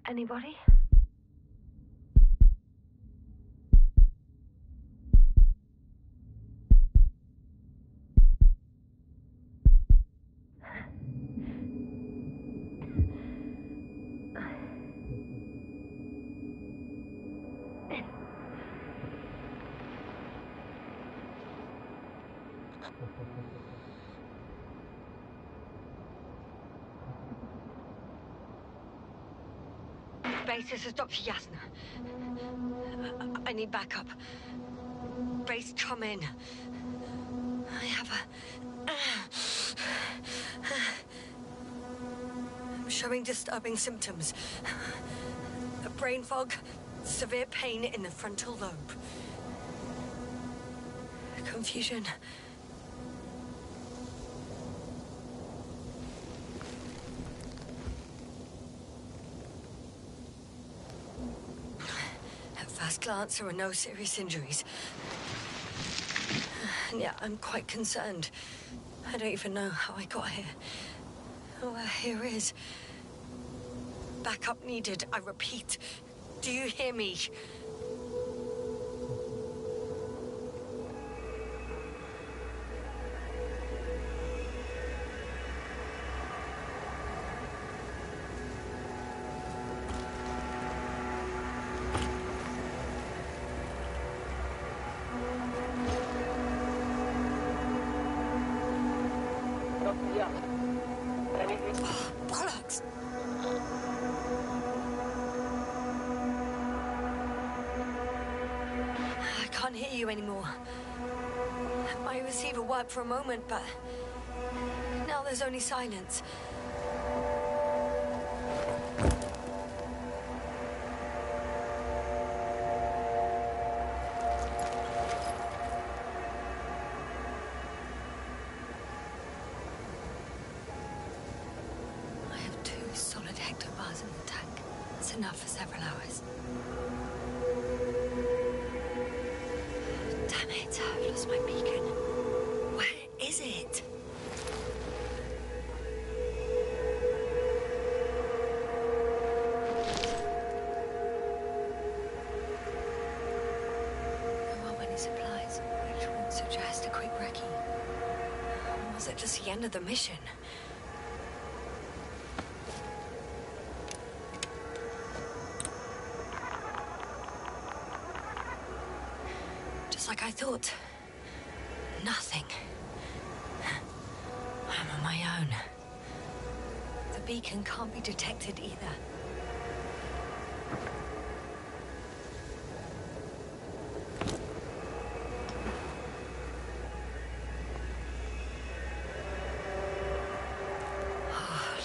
Anybody? Base, this is Dr. Yasna. I need backup. Base, come in. I have I'm showing disturbing symptoms. A brain fog, severe pain in the frontal lobe. Confusion. At first glance, there are no serious injuries. And yet, I'm quite concerned. I don't even know how I got here. All here is. Backup needed, I repeat. Do you hear me? Bollocks! I can't hear you anymore. My receiver worked for a moment, but now there's only silence. I have 2 solid hectobars in the tank. It's enough for several hours. Damn it, I've lost my beacon. Where is it? There aren't many supplies, which would suggest a quick recce. Or was it just the end of the mission? Just like I thought. Nothing. I'm on my own. The beacon can't be detected either.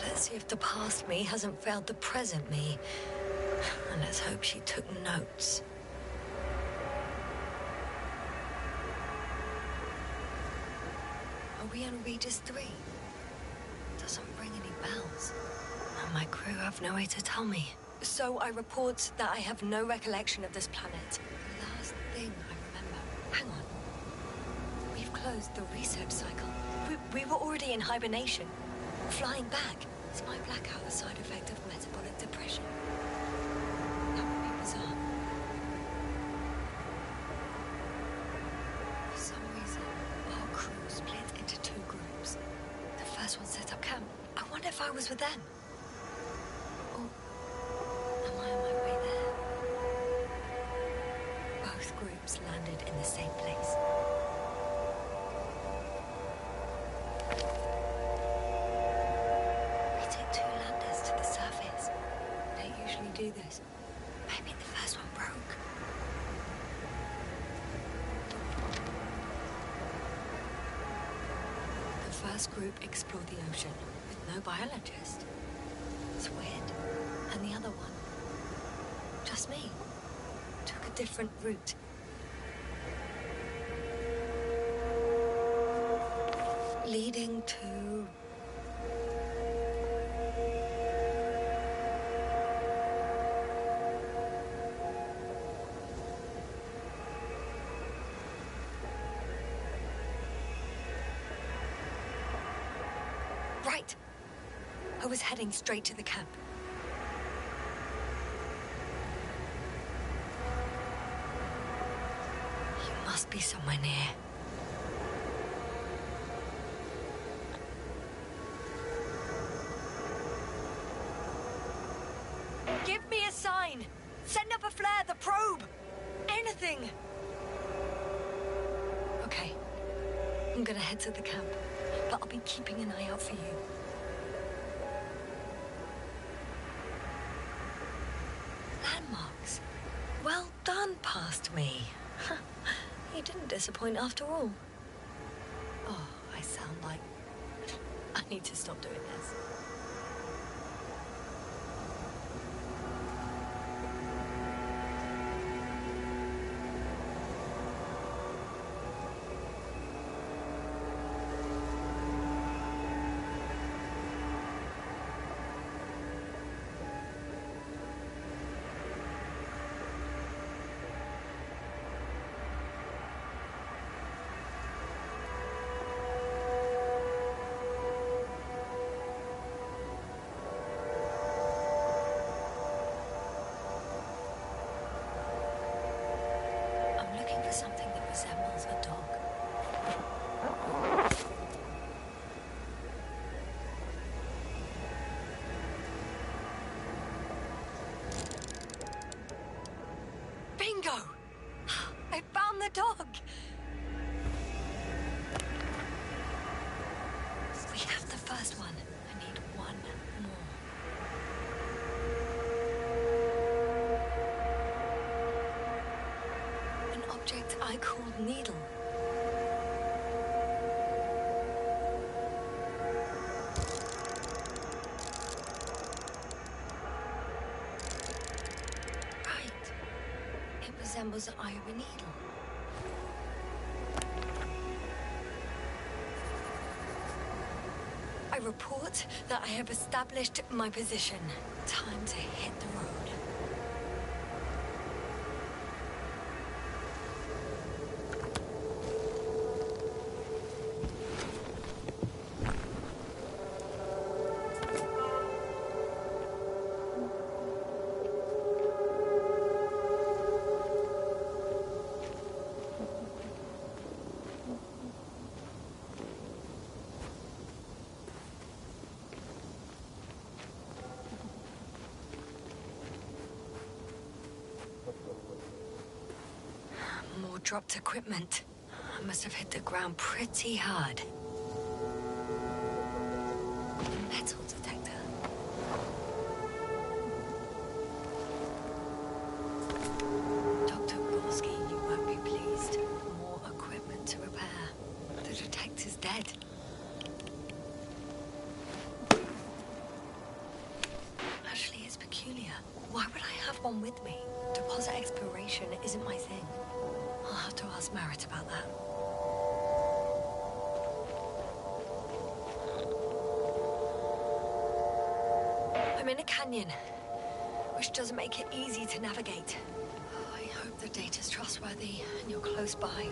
Let's see if the past me hasn't failed the present me. And let's hope she took notes. Are we on Regis 3? Doesn't ring any bells. And my crew have no way to tell me. So I report that I have no recollection of this planet. The last thing I remember... Hang on. We've closed the research cycle. We were already in hibernation. Flying back. Is my blackout a side effect of metabolic depression? That would be bizarre. For some reason, our crew split into 2 groups. The first one set up camp. I wonder if I was with them. Or am I on my way there? Both groups landed in the same place. We took 2 landers to the surface. They usually do this. Maybe the first one broke. The first group explored the ocean with no biologist. It's weird. And the other one, just me, took a different route. Leading to... Right. I was heading straight to the camp. must be somewhere near. Give me a sign! Send up a flare, the probe! Anything! Okay. I'm gonna head to the camp, but I'll be keeping an eye out for you. Landmarks. Well done, past me. You didn't disappoint after all. Oh, I sound like... I need to stop doing this. Something that resembles a dog. Bingo! I found the dog! We have the first one. I need one more. Object I called needle. Right. It resembles the eye of a needle. I report that I have established my position. Time to hit the road. More dropped equipment. I must have hit the ground pretty hard. Metal detector. Dr. Gorski, you won't be pleased. More equipment to repair. The detector's dead. Actually, it's peculiar. Why would I have one with me? Deposit exploration isn't my thing. I'll have to ask Merritt about that. I'm in a canyon, which doesn't make it easy to navigate. I hope the data's trustworthy and you're close by.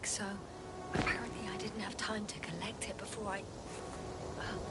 So, apparently I didn't have time to collect it before I... fell.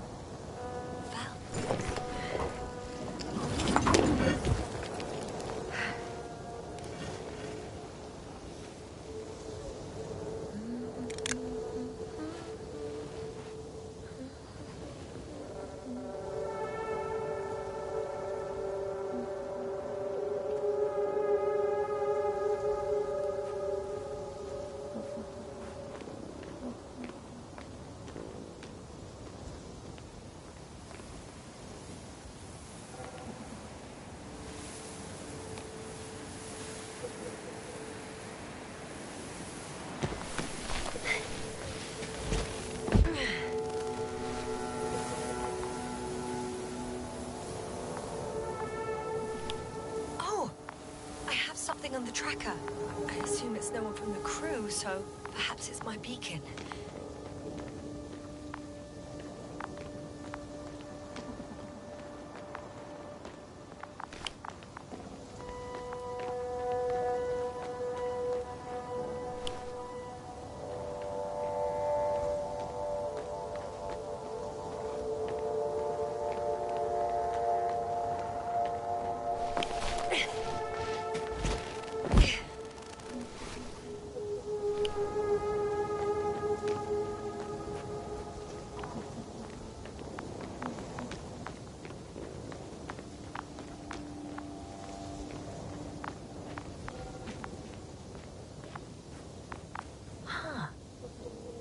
the tracker. I assume it's no one from the crew, so perhaps it's my beacon.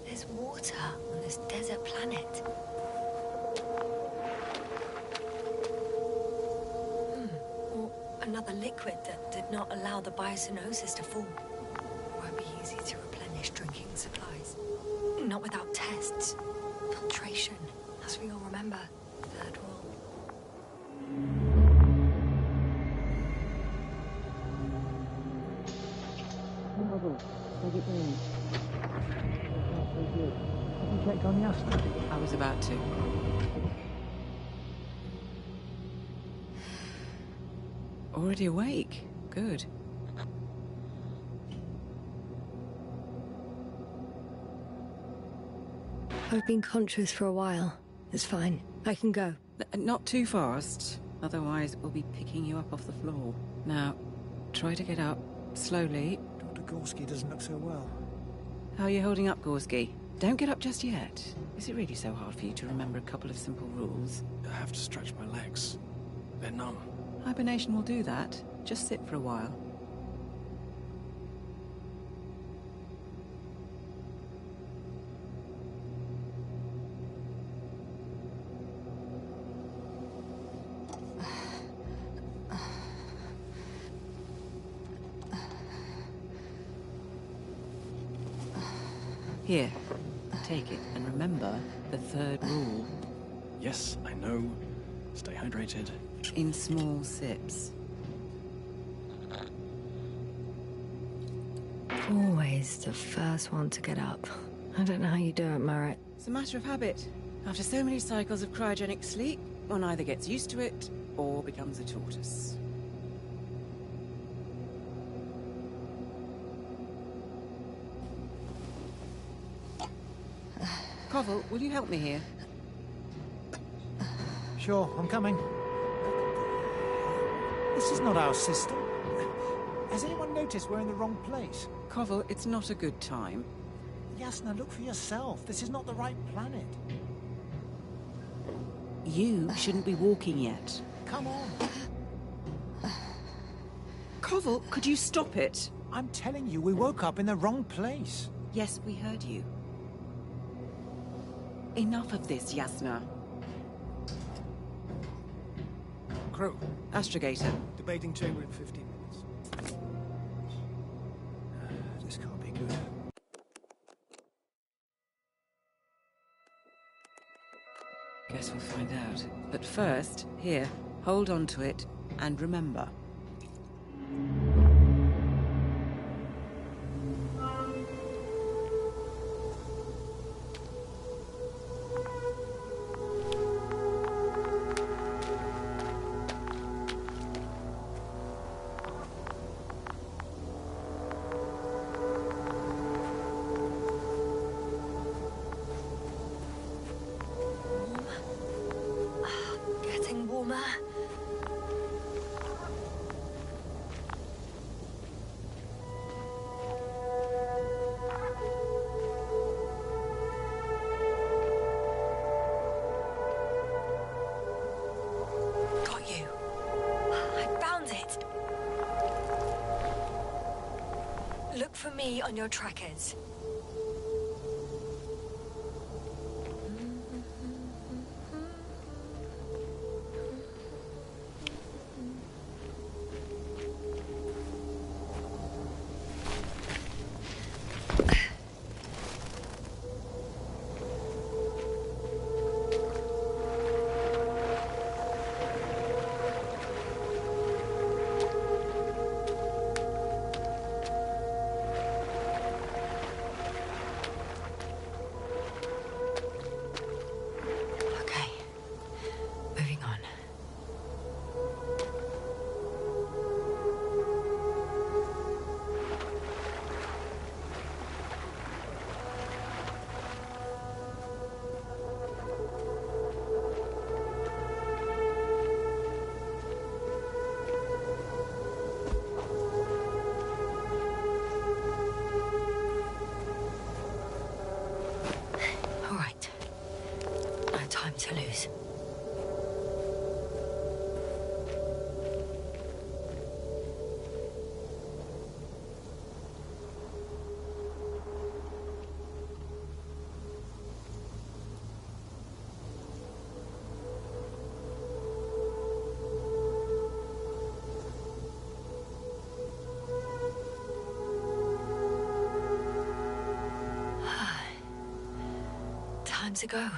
There's water on this desert planet. Or another liquid that did not allow the biocenosis to form. Won't be easy to replenish drinking supplies. Not without tests. Filtration, as we all remember. Third rule. Take it down. Have you checked on Yasna? I was about to. Already awake? Good. I've been conscious for a while. It's fine. I can go. Not too fast, otherwise we'll be picking you up off the floor. Now, try to get up, slowly. Dr. Gorski doesn't look so well. How are you holding up, Gorski? Don't get up just yet. Is it really so hard for you to remember a couple of simple rules? I have to stretch my legs. They're numb. Hibernation will do that. Just sit for a while. Here, take it, and remember the third rule. Yes, I know. Stay hydrated. In small sips. Always the first one to get up. I don't know how you do it, Merritt. It's a matter of habit. After so many cycles of cryogenic sleep, one either gets used to it or becomes a tortoise. Koval, will you help me here? Sure, I'm coming. This is not our system. Has anyone noticed we're in the wrong place? Koval, it's not a good time. Yasna, look for yourself. This is not the right planet. You shouldn't be walking yet. Come on. Koval, could you stop it? I'm telling you, we woke up in the wrong place. Yes, we heard you. Enough of this, Yasna. Crew, Astrogator. debating chamber in 15 minutes. This can't be good. Guess we'll find out. But first, here, hold on to it, and remember. Getting warmer. Got you. I found it. Look for me on your trackers. to lose. Time to go.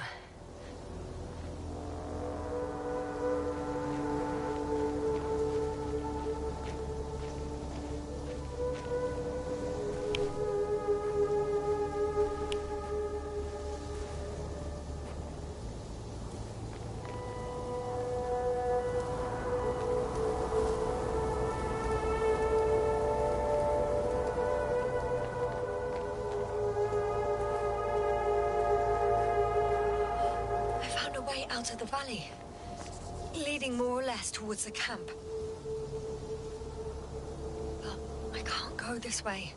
Out of the valley, leading more or less towards the camp. But I can't go this way.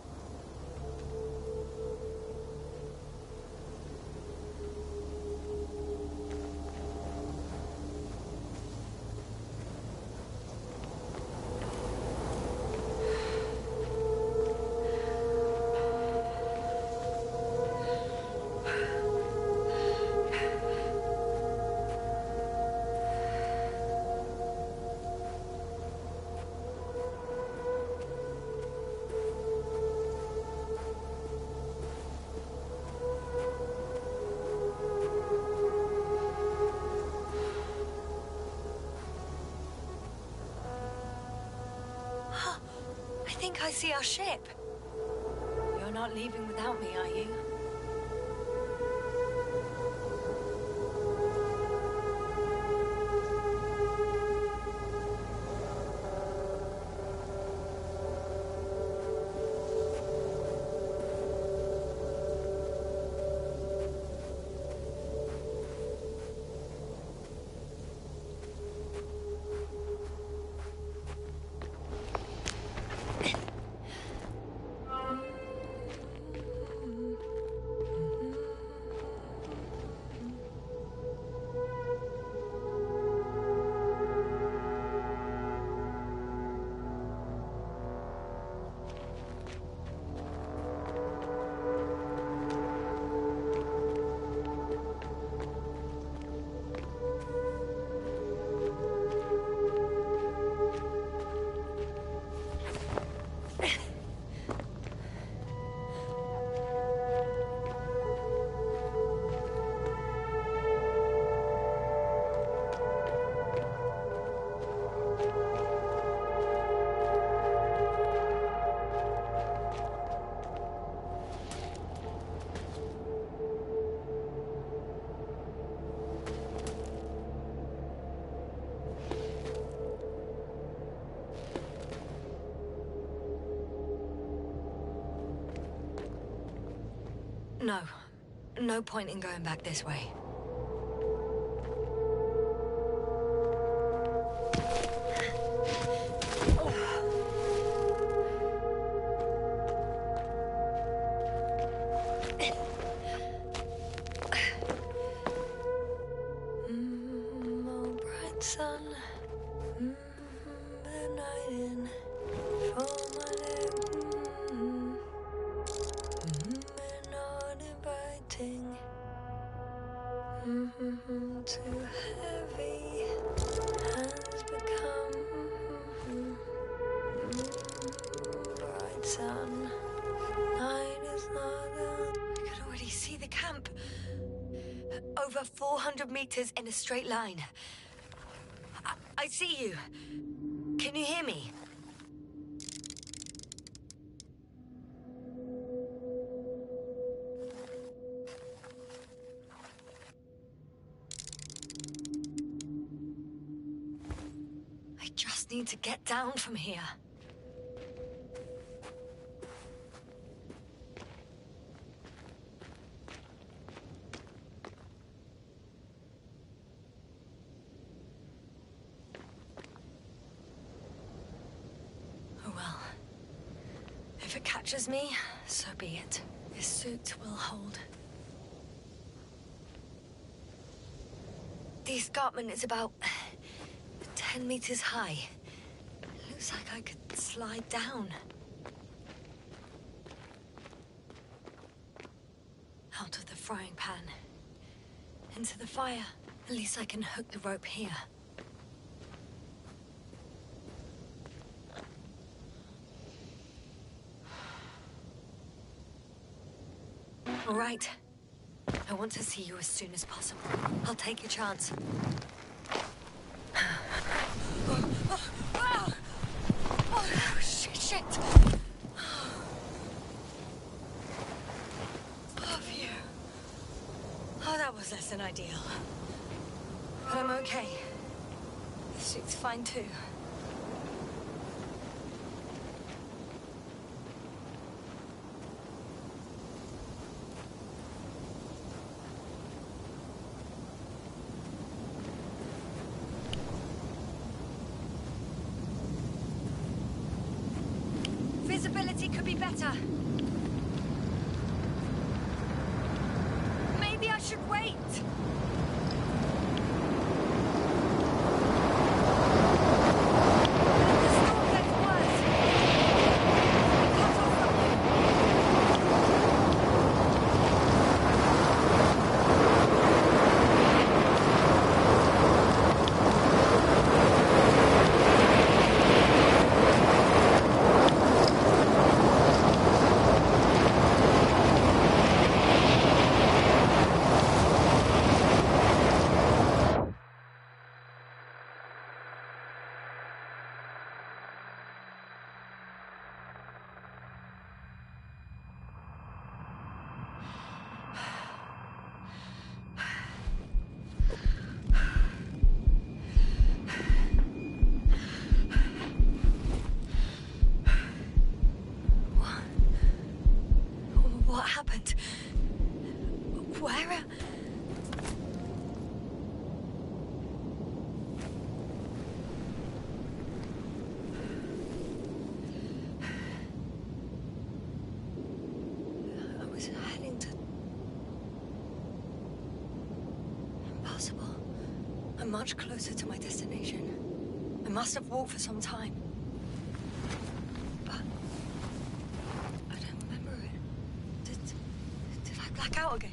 I think I see our ship. You're not leaving without me, are you? No. No point in going back this way. Oh, bright sun. The night in. For my name. Not inviting. Too heavy has become. Bright sun. Night is not a... I can already see the camp. Over 400 meters in a straight line. I see you. Can you hear me? I just need to get down from here. Oh well. If it catches me, so be it. This suit will hold. The escarpment is about 10 meters high. Looks like I could slide down. Out of the frying pan. Into the fire. At least I can hook the rope here. All right. I want to see you as soon as possible. I'll take your chance. Oh, shit. Oh, phew. Oh, that was less than ideal. But I'm okay. The suit's fine too. Visibility could be better. Maybe I should wait. What happened? Where? I was heading to... Impossible. I'm much closer to my destination. I must have walked for some time. But... I don't remember it. Did I black out again?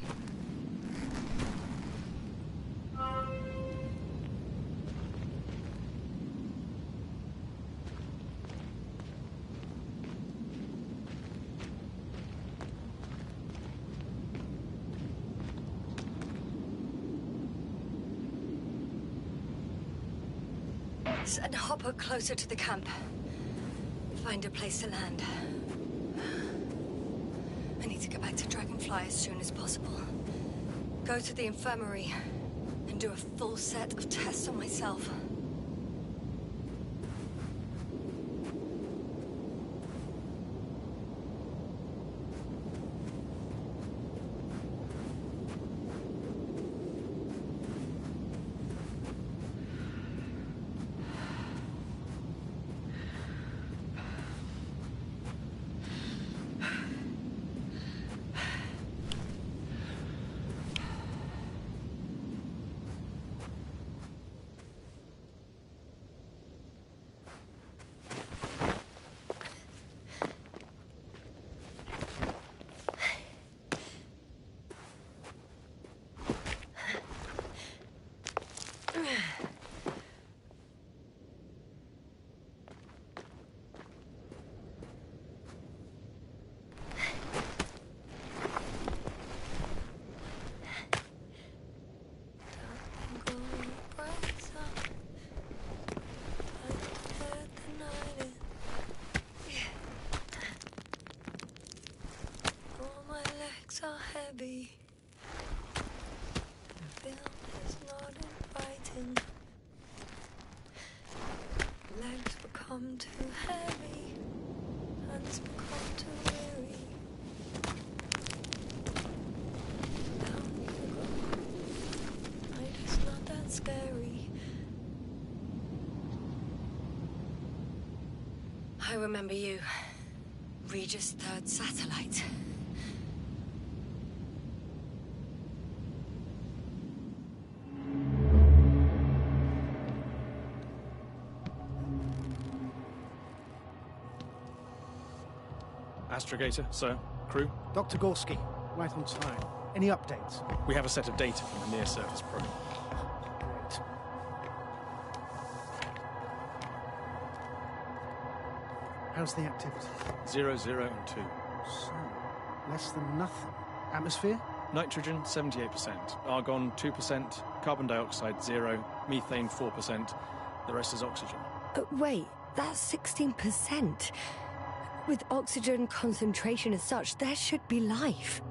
Send Hopper closer to the camp. Find a place to land. I need to get back to Dragonfly as soon as possible. Go to the infirmary and do a full set of tests on myself. Are heavy. The film is not inviting. Legs become too heavy. Hands become too weary. Down you go. Night is not that scary. I remember you. Regis' third satellite. Astrogator, sir. Crew. Dr. Gorski, right on time. Any updates? We have a set of data from the near-surface probe. Great. How's the activity? 0, 0, and 2. So, less than nothing. Atmosphere? Nitrogen, 78%. Argon, 2%. Carbon dioxide, 0. Methane, 4%. The rest is oxygen. Wait, that's 16%. With oxygen concentration as such, there should be life.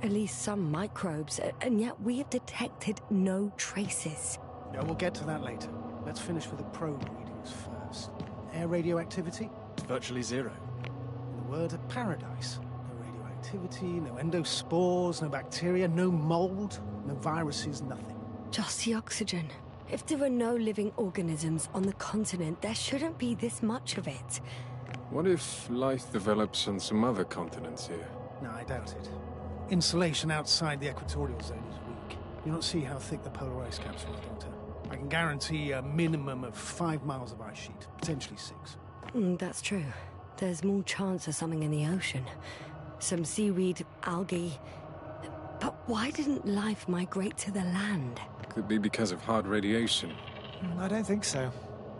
At least some microbes, and yet we have detected no traces. Yeah, we'll get to that later. Let's finish with the probe readings first. Air radioactivity? It's virtually 0. In a word, a paradise. No radioactivity, no endospores, no bacteria, no mold, no viruses, nothing. Just the oxygen. If there were no living organisms on the continent, there shouldn't be this much of it. What if life develops on some other continents here? No, I doubt it. Insulation outside the equatorial zone is weak. You don't see how thick the polar ice caps are, Doctor. I can guarantee a minimum of 5 miles of ice sheet, potentially 6. That's true. There's more chance of something in the ocean. Some seaweed, algae. But why didn't life migrate to the land? Could be because of hard radiation. I don't think so.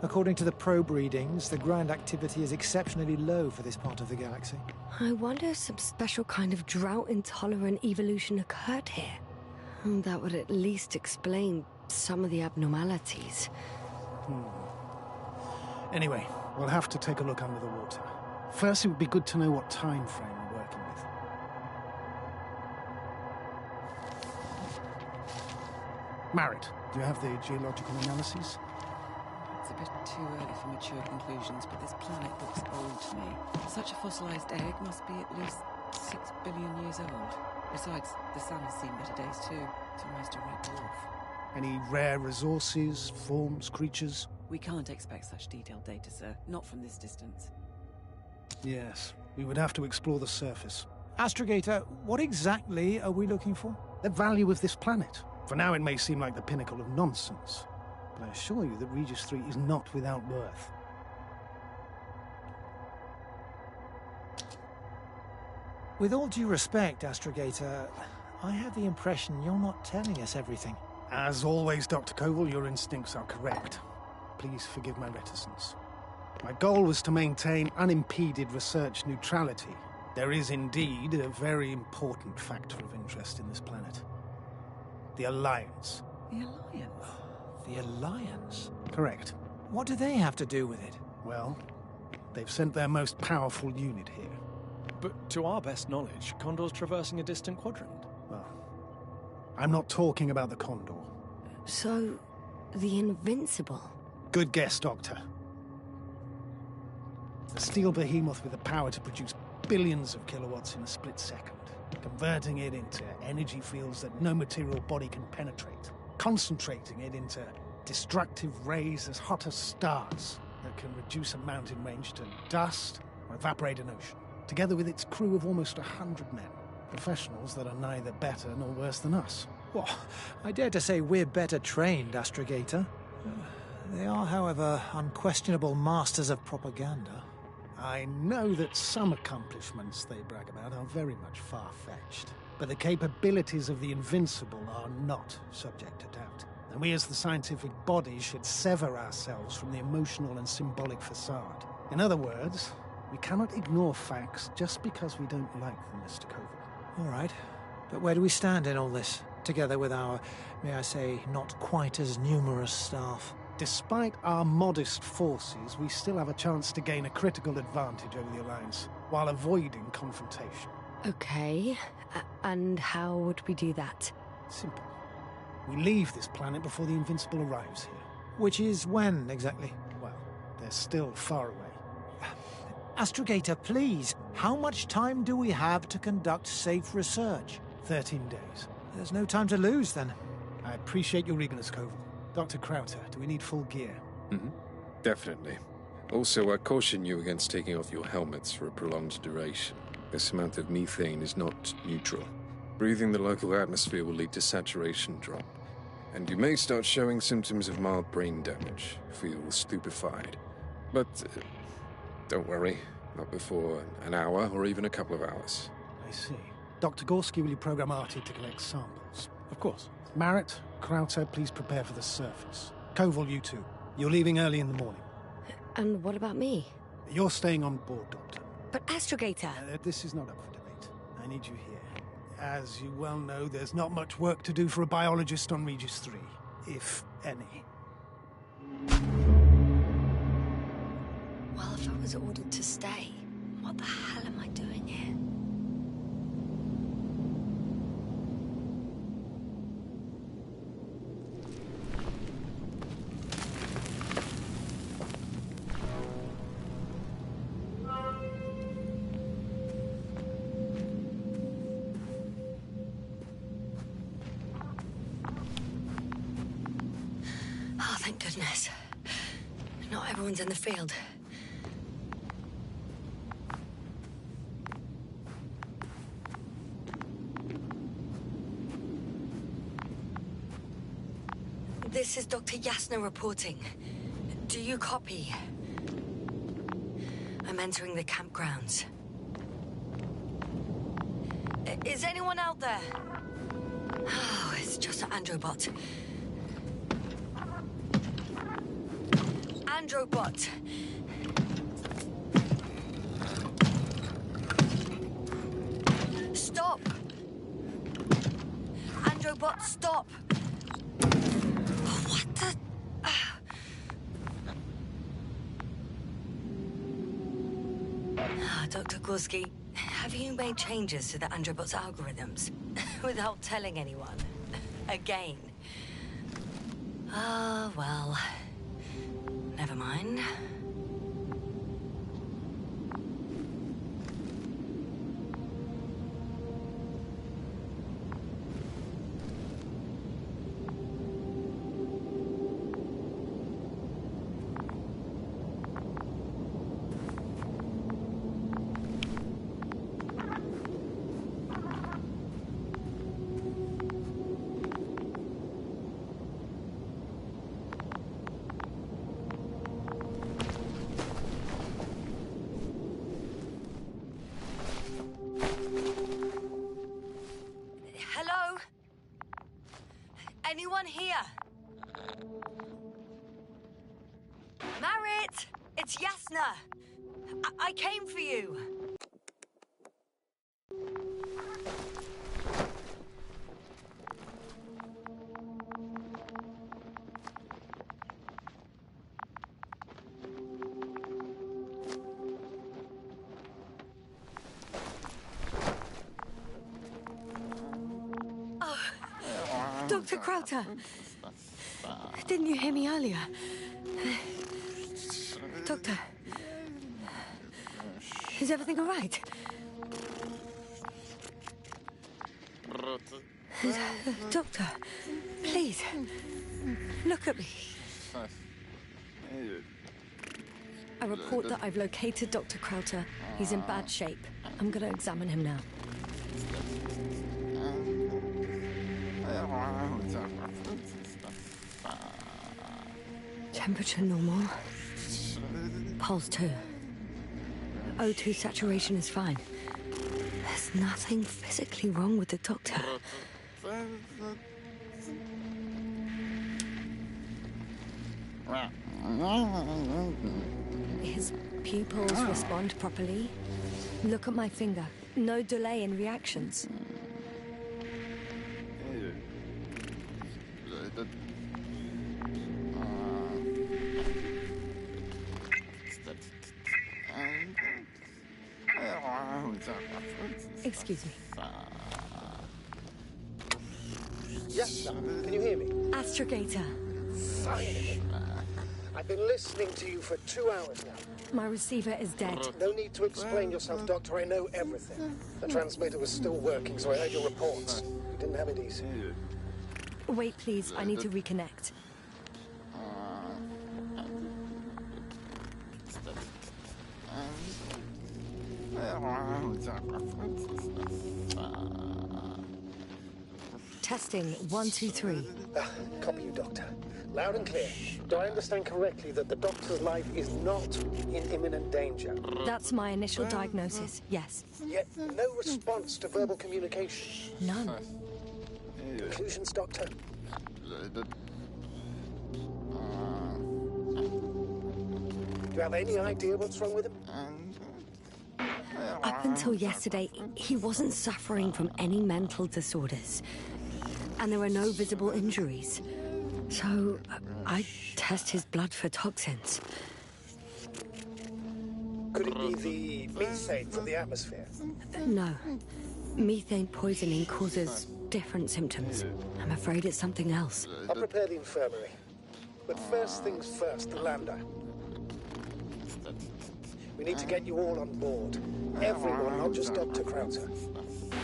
According to the probe readings, the ground activity is exceptionally low for this part of the galaxy. I wonder if some special kind of drought-intolerant evolution occurred here. That would at least explain some of the abnormalities. Anyway, we'll have to take a look under the water. First, it would be good to know what time frame we're working with. Marit, do you have the geological analyses? It's a bit too early for mature conclusions, but this planet looks old to me. Such a fossilized egg must be at least 6 billion years old. Besides, the sun has seen better days too. It's almost a red dwarf. Any rare resources, forms, creatures? We can't expect such detailed data, sir. Not from this distance. Yes, we would have to explore the surface. Astrogator, what exactly are we looking for? The value of this planet. For now, it may seem like the pinnacle of nonsense, but I assure you that Regis 3 is not without worth. With all due respect, Astrogator, I have the impression you're not telling us everything. As always, Dr. Koval, your instincts are correct. Please forgive my reticence. My goal was to maintain unimpeded research neutrality. There is indeed a very important factor of interest in this planet. The Alliance. The Alliance? The Alliance? Correct. What do they have to do with it? Well, they've sent their most powerful unit here. But to our best knowledge, Condor's traversing a distant quadrant. Well, I'm not talking about the Condor. So, the Invincible? Good guess, Doctor. A steel behemoth with the power to produce billions of kilowatts in a split second, converting it into energy fields that no material body can penetrate, concentrating it into destructive rays as hot as stars that can reduce a mountain range to dust or evaporate an ocean, together with its crew of almost 100 men, professionals that are neither better nor worse than us. Well, I dare to say we're better trained, Astrogator. They are, however, unquestionable masters of propaganda. I know that some accomplishments they brag about are very much far-fetched, but the capabilities of the Invincible are not subject to doubt. And we as the scientific body should sever ourselves from the emotional and symbolic facade. In other words, we cannot ignore facts just because we don't like them, Mr. Koval. All right, but where do we stand in all this, together with our, may I say, not quite as numerous staff? Despite our modest forces, we still have a chance to gain a critical advantage over the Alliance, while avoiding confrontation. Okay, and how would we do that? Simple. We leave this planet before the Invincible arrives here. Which is when, exactly? Well, they're still far away. Astrogator, please, how much time do we have to conduct safe research? 13 days. There's no time to lose, then. I appreciate your eagerness, Koval. Dr. Crowther, do we need full gear? Definitely. Also, I caution you against taking off your helmets for a prolonged duration. This amount of methane is not neutral. Breathing the local atmosphere will lead to saturation drop, and you may start showing symptoms of mild brain damage, feel stupefied. But don't worry, Not before an hour or even a couple of hours. I see. Dr. Gorski, will you program Artie to collect samples? Of course. Marrett, Krauter, please prepare for the surface. Koval, you too. You're leaving early in the morning. And what about me? You're staying on board, Doctor. But Astrogator... This is not up for debate. I need you here. As you well know, there's not much work to do for a biologist on Regis 3, if any. Well, if I was ordered to stay, what the hell am I doing here? Oh, thank goodness. Not everyone's in the field. This is Dr. Yasna reporting. Do you copy? I'm entering the campgrounds. Is anyone out there? Oh, it's just an Androbot. Androbot! Stop! Androbot, stop! What the... Dr. Gorski, have you made changes to the Androbot's algorithms without telling anyone? Again? Ah, well... Never mind. Hello? Anyone here? Marrett! It's Yasna! I came for you! Dr. Krauter! Didn't you hear me earlier? Doctor... Is everything all right? Doctor, please, look at me. I report that I've located Dr. Krauter. He's in bad shape. I'm gonna examine him now. Temperature normal. Pulse 2. O2 saturation is fine. There's nothing physically wrong with the doctor. His pupils respond properly. Look at my finger. No delay in reactions. Excuse me. Yes, sir. Can you hear me? Astrogator. Finally. I've been listening to you for 2 hours now. My receiver is dead. No need to explain yourself, Doctor. I know everything. The transmitter was still working, so I heard your reports. You didn't have it easy. Wait, please. I need to reconnect. Testing 1, 2, 3. Copy you, Doctor. Loud and clear. Do I understand correctly that the Doctor's life is not in imminent danger? That's my initial diagnosis, yes. Yet no response to verbal communication. None. Conclusions, Doctor? Do you have any idea what's wrong with him? Up until yesterday, he wasn't suffering from any mental disorders. And there were no visible injuries. So, I test his blood for toxins. Could it be the methane from the atmosphere? No. Methane poisoning causes different symptoms. I'm afraid it's something else. I'll prepare the infirmary. But first things first, the lander. We need to get you all on board. Everyone, not just Dr. Krauter.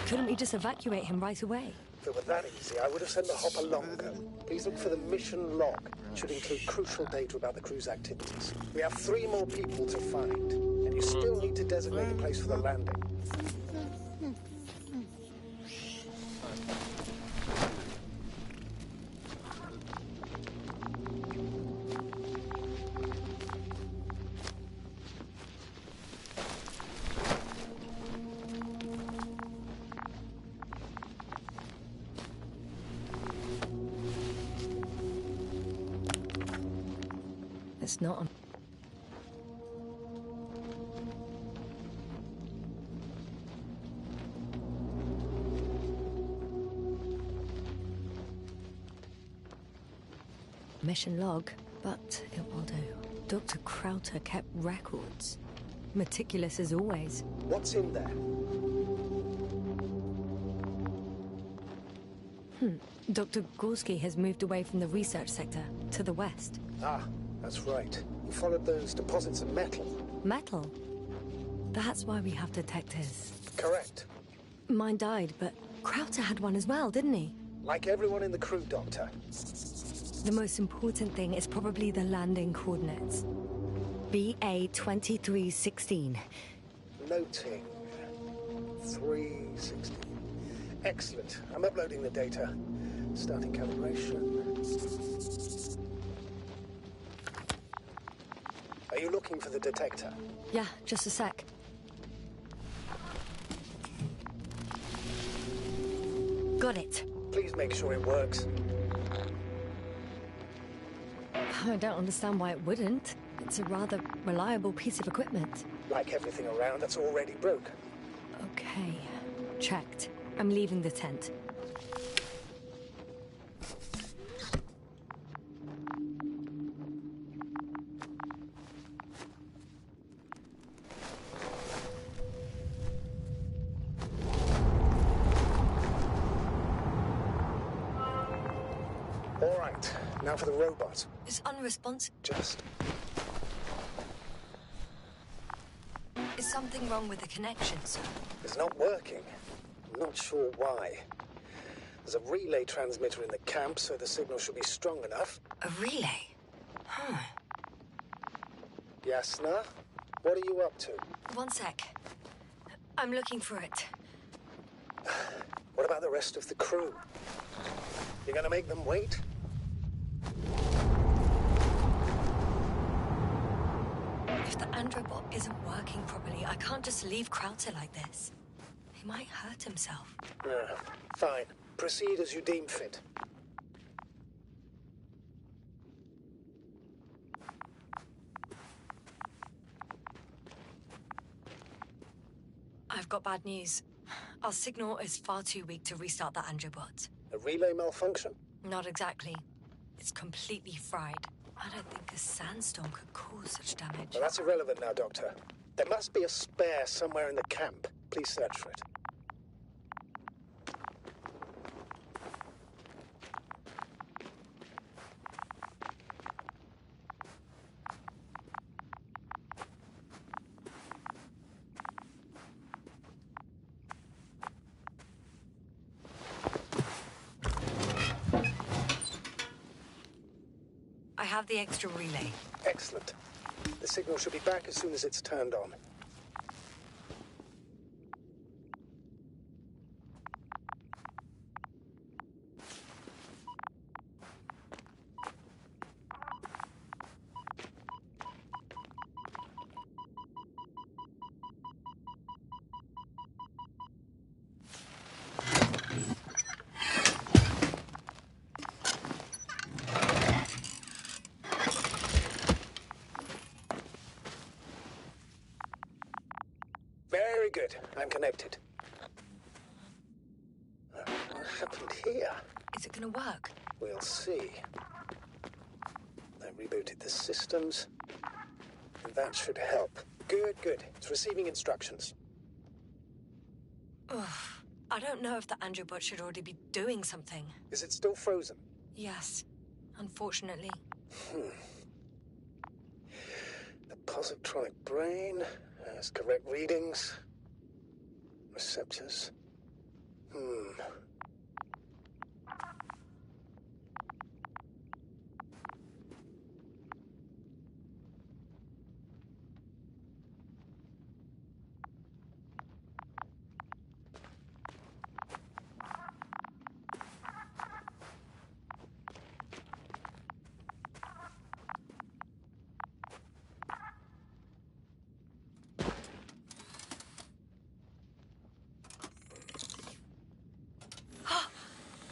Couldn't we just evacuate him right away? If it were that easy, I would have sent the hopper long ago. Please look for the mission log. It should include crucial data about the crew's activities. We have 3 more people to find, and you still need to designate a place for the landing. It's not a... mission log, but it will do. Dr. Krauter kept records. Meticulous as always. What's in there? Dr. Gorski has moved away from the research sector to the west. Ah, that's right. You followed those deposits of metal. Metal? That's why we have detectors. Correct. Mine died, but Krauter had one as well, didn't he? Like everyone in the crew, Doctor. The most important thing is probably the landing coordinates. BA 2316. Noting. 360. Excellent. I'm uploading the data. Starting calibration. Are you looking for the detector? Yeah, just a sec. Got it. Please make sure it works. I don't understand why it wouldn't. It's a rather reliable piece of equipment. Like everything around that's already broken. Okay, checked. I'm leaving the tent. All right, now for the robot. It's unresponsive. Just... Is something wrong with the connection, sir? It's not working. I'm not sure why. There's a relay transmitter in the camp, so the signal should be strong enough. A relay? Huh. Yasna, what are you up to? One sec. I'm looking for it. What about the rest of the crew? You're gonna make them wait? If the androbot isn't working properly, I can't just leave Krauter like this. He might hurt himself. Fine. Proceed as you deem fit. I've got bad news. Our signal is far too weak to restart the androbot. A relay malfunction? Not exactly. It's completely fried. I don't think a sandstorm could cause such damage. Well, that's irrelevant now, Doctor. There must be a spare somewhere in the camp. Please search for it. I have the extra relay. Excellent. The signal should be back as soon as it's turned on. Good. I'm connected. What happened here? Is it gonna work? We'll see. I rebooted the systems. And that should help. Good, good. It's receiving instructions. Ugh. I don't know if the Androbot should already be doing something. Is it still frozen? Yes, unfortunately. The positronic brain has correct readings. Receptors.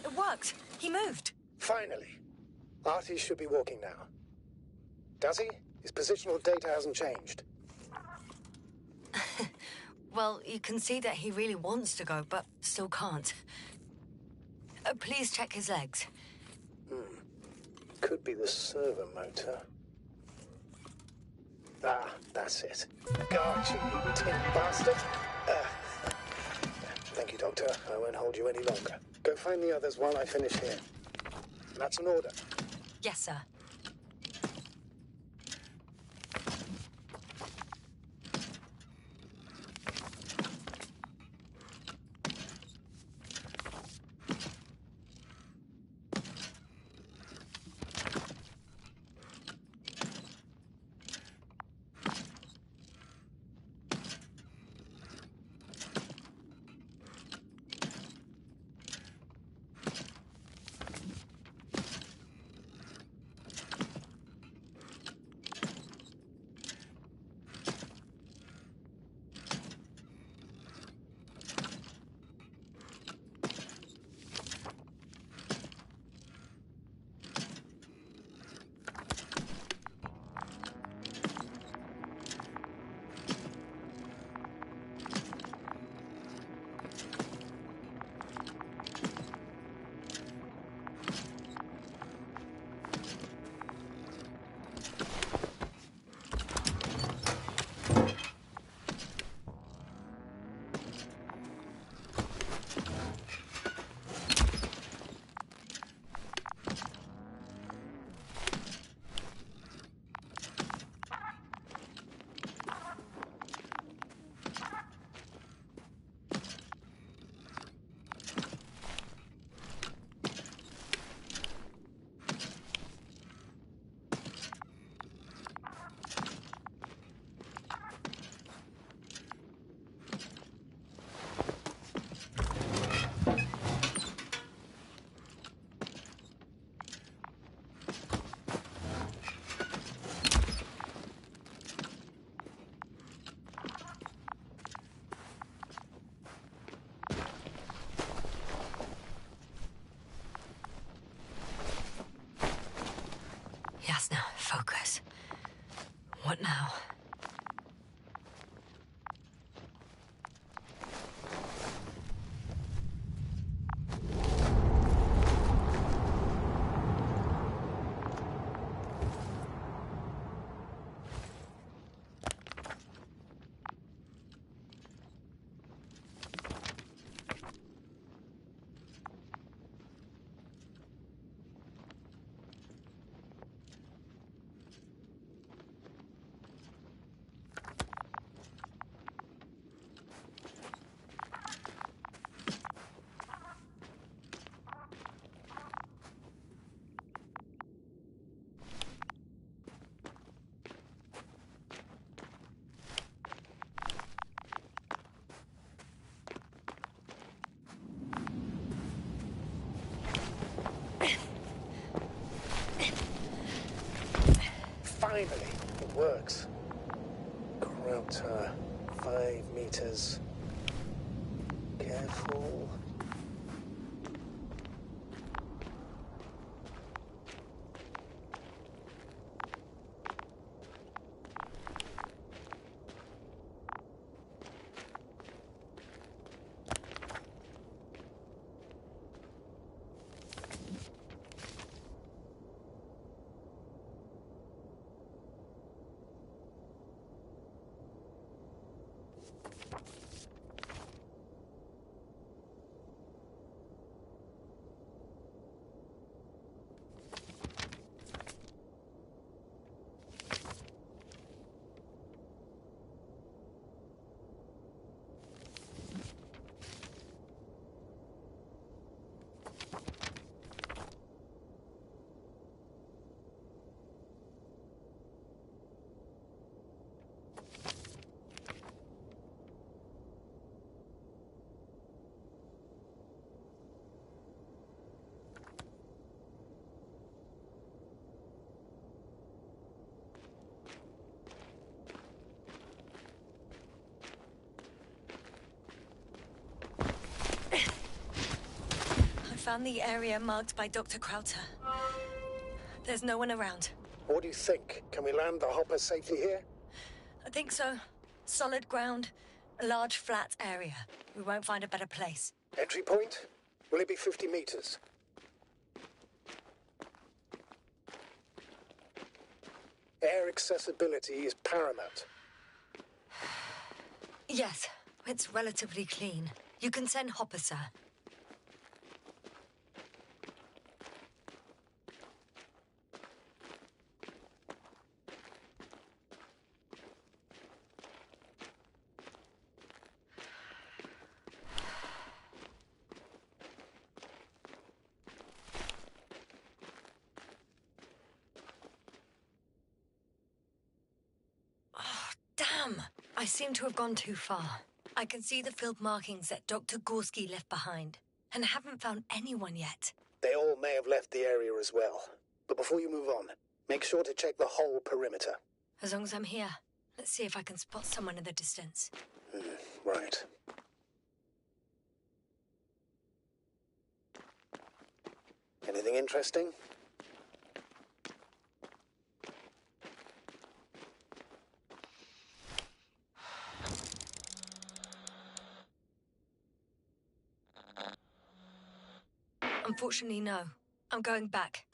It worked! He moved! Finally. Artie should be walking now. Does he? His positional data hasn't changed. Well, you can see that he really wants to go, but still can't. Please check his legs. Could be the servo motor. Ah, that's it. Got you, you tin bastard. Thank you, Doctor. I won't hold you any longer. Go find the others while I finish here. That's an order. Yes, sir. Yes, now, focus. What now? Finally, it works. Crouch her. 5 meters. Careful. found the area marked by Dr. Krauter. There's no one around. What do you think? Can we land the hopper safely here? I think so. Solid ground, a large flat area. We won't find a better place. Entry point? Will it be 50 meters? Air accessibility is paramount. Yes, it's relatively clean. You can send Hopper, sir. Damn! I seem to have gone too far. I can see the field markings that Dr. Gorski left behind, and haven't found anyone yet. They all may have left the area as well. But before you move on, make sure to check the whole perimeter. As long as I'm here, let's see if I can spot someone in the distance. Right. Anything interesting? Unfortunately, no. I'm going back.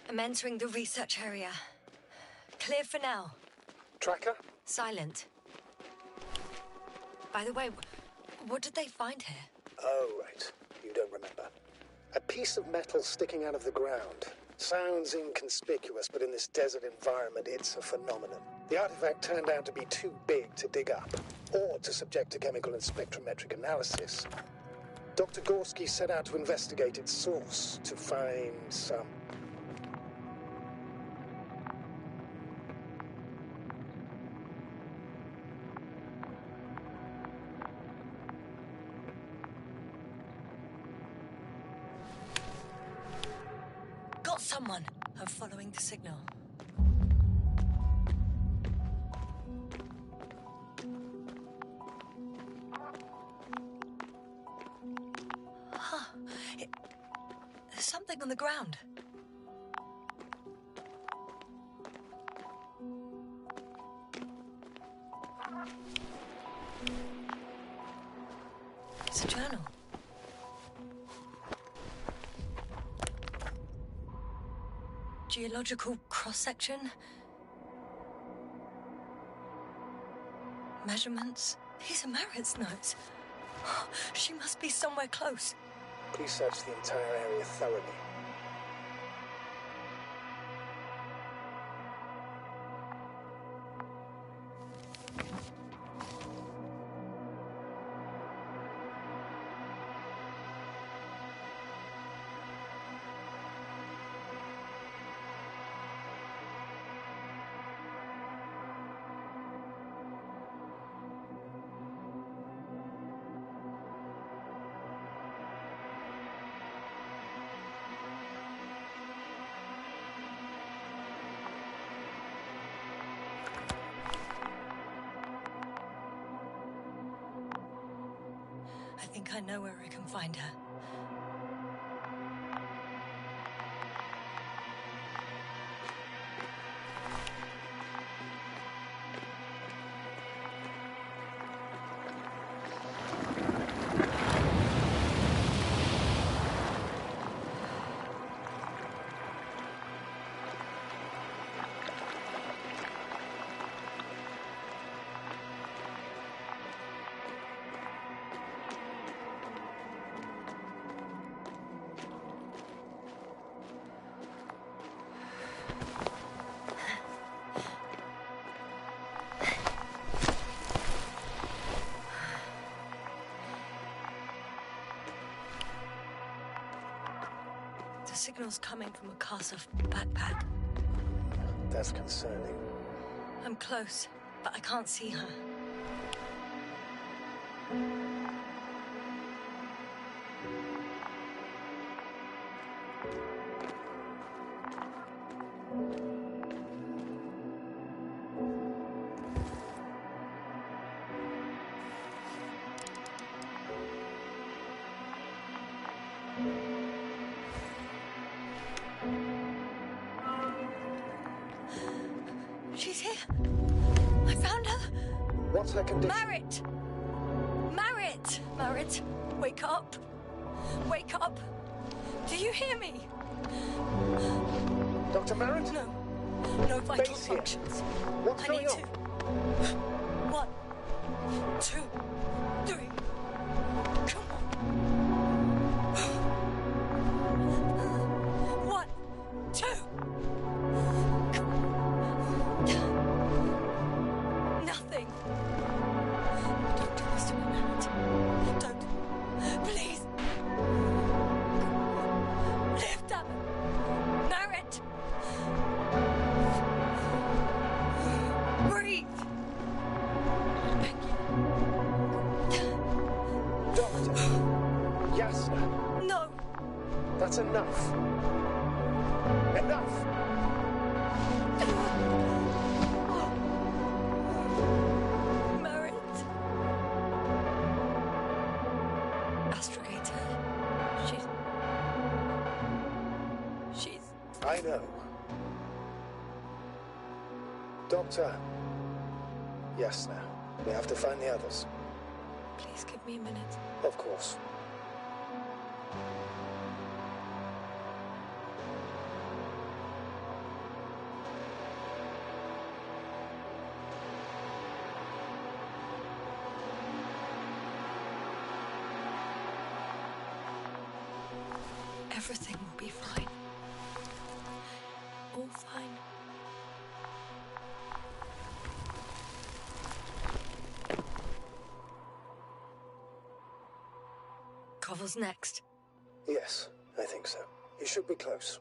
I'm entering the research area. Clear for now. Tracker? Silent. By the way, what did they find here? Oh, right. You don't remember. A piece of metal sticking out of the ground. Sounds inconspicuous, but in this desert environment, it's a phenomenon. The artifact turned out to be too big to dig up, or to subject to chemical and spectrometric analysis. Dr. Gorski set out to investigate its source, to find some... Got someone. I'm following the signal. Huh. There's something on the ground. It's a journal. Geological cross-section. Measurements. These are Marit's notes. She must be somewhere close. Please search the entire area thoroughly. I think I know where I can find her. signals coming from a Kasov backpack. That's concerning. I'm close, but I can't see her. She's here. I found her. What's her condition? Marit! Marit! Marit, wake up. Wake up. Do you hear me? Dr. Marit? No. No vital Base here. functions. What's I going need on? to. 1, 2, 3. Come on. 1, 2. Nothing. Don't do this to me, Marit. Don't. Please. Lift up. Marit. Breathe. Thank you. Doctor. Yasna. No. That's enough. Enough! Marit. Astrogator. She's... I know. Doctor. Yasna. We have to find the others. Please give me a minute. Of course. Everything will be fine. All fine. Koval's next. Yes, I think so. You should be close.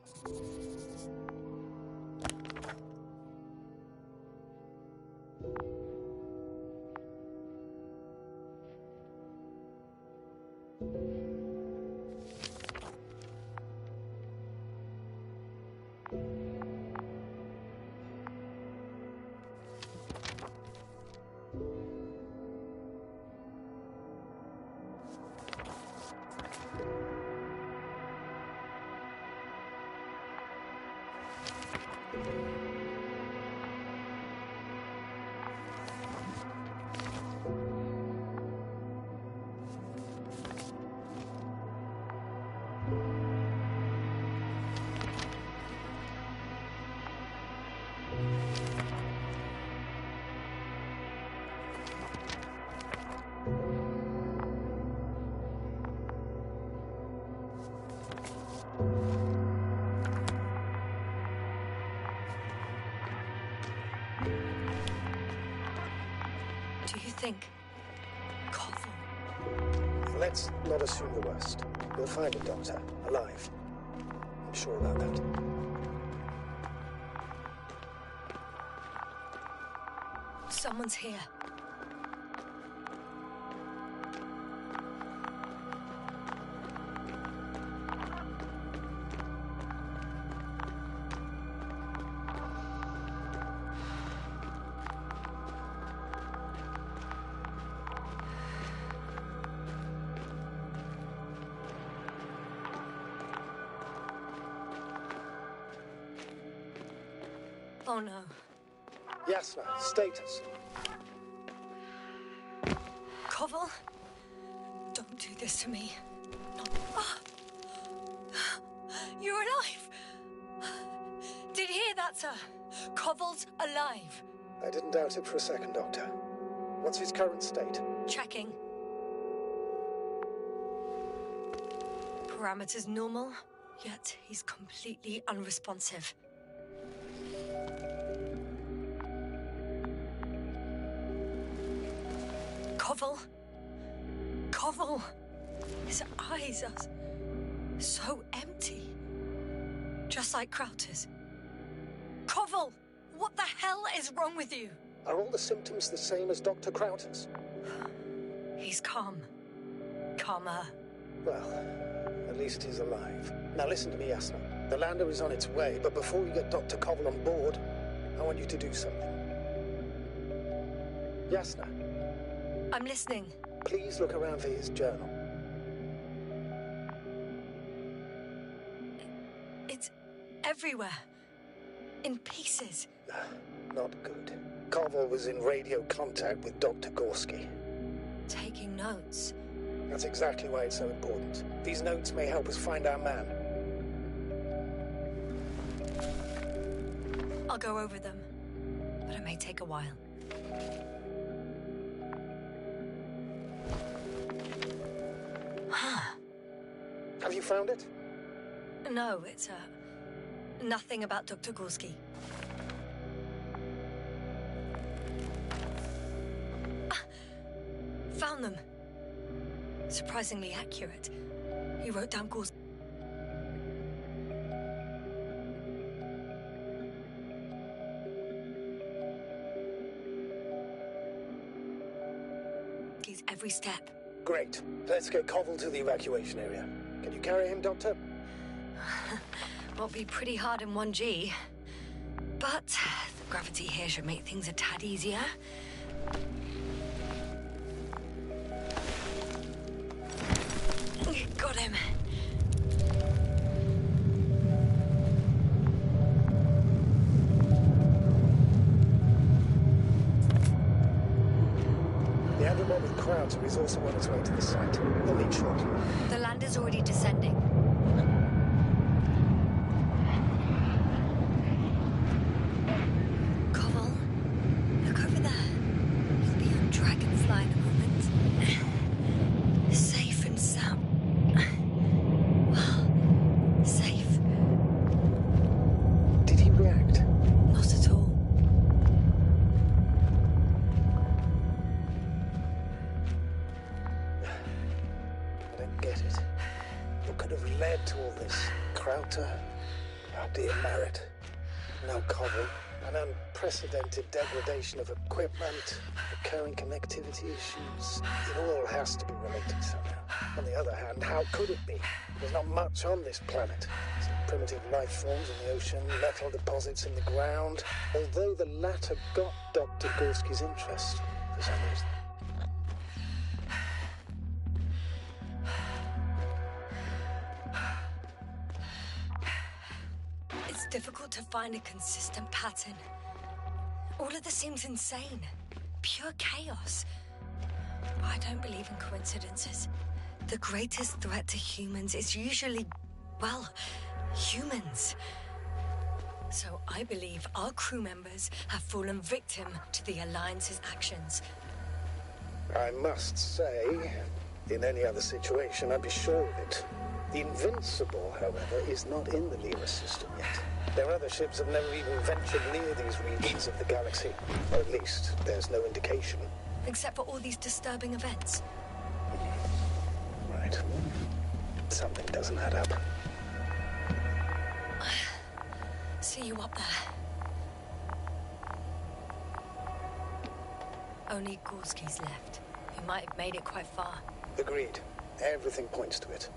Do you think? Koval. Let's not assume the worst. We'll find him, Doctor. Alive. I'm sure about that. Someone's here. Oh no. Yasna, status. Koval? Don't do this to me. No. Ah. You're alive! Did you hear that, sir? Koval's alive. I didn't doubt it for a second, Doctor. What's his current state? Checking. Parameters normal, yet he's completely unresponsive. Koval? Koval? His eyes are so empty. Just like Crowter's. Koval! What the hell is wrong with you? Are all the symptoms the same as Dr. Crowter's? He's calm. Calmer. Well, at least he's alive. Now listen to me, Yasna. The lander is on its way, but before we get Dr. Koval on board, I want you to do something. Yasna, I'm listening. please look around for his journal. It's everywhere. In pieces. Not good. Koval was in radio contact with Dr. Gorski. Taking notes. That's exactly why it's so important. These notes may help us find our man. I'll go over them. But it may take a while. Have you found it? No, it's nothing about Dr. Gorski. Found them. Surprisingly accurate. He wrote down Gorski's every step. Great. Let's get Koval to the evacuation area. Can you carry him, Doctor? Will be pretty hard in 1G. But the gravity here should make things a tad easier. Got him. The Andromeda with Crowder is also on its way to the site. They'll meet shortly. The lander's already descending. Koval, look over there. You'll be on Dragonfly in a moment. Safe and sound. Well, safe. Did he react? Not at all. I don't get it. What could have led to all this? Crowder? Oh dear, Merritt. No Koval. An unprecedented degradation of equipment, recurring connectivity issues. It all has to be related somehow. On the other hand, how could it be? There's not much on this planet. Some primitive life forms in the ocean, metal deposits in the ground. Although the latter got Dr. Gorski's interest for some reason. It's difficult to find a consistent pattern. All of this seems insane. Pure chaos. But I don't believe in coincidences. The greatest threat to humans is usually, well, humans. So I believe our crew members have fallen victim to the Alliance's actions. I must say, in any other situation, I'd be sure of it. The Invincible, however, is not in the Lyra system yet. Their other ships have never even ventured near these regions of the galaxy. Or at least, there's no indication. Except for all these disturbing events. Right. Something doesn't add up. See you up there. Only Gorski's left. He might have made it quite far. Agreed. Everything points to it.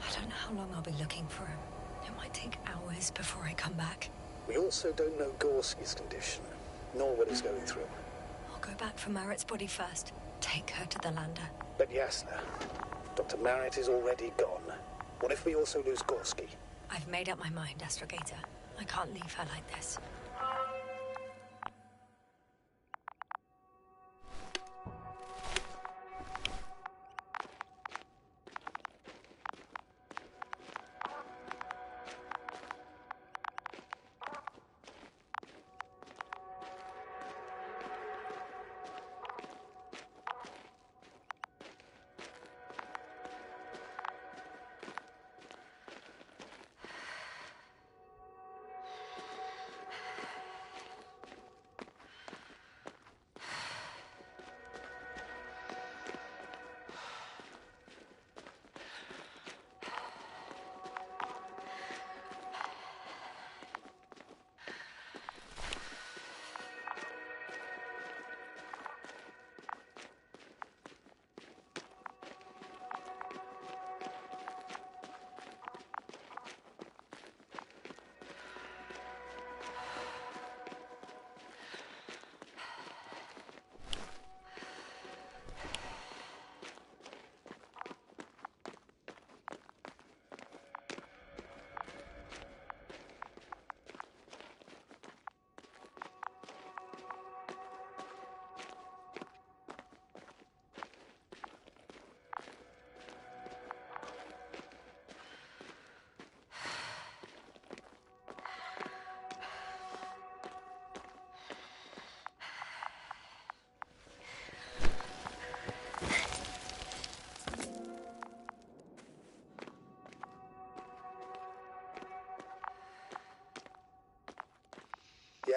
I don't know how long I'll be looking for him. It might take hours before I come back. We also don't know Gorski's condition, nor what he's going through. I'll go back for Marrett's body first. Take her to the lander. But Yasna, Dr. Marrett is already gone. What if we also lose Gorski? I've made up my mind, Astrogator. I can't leave her like this.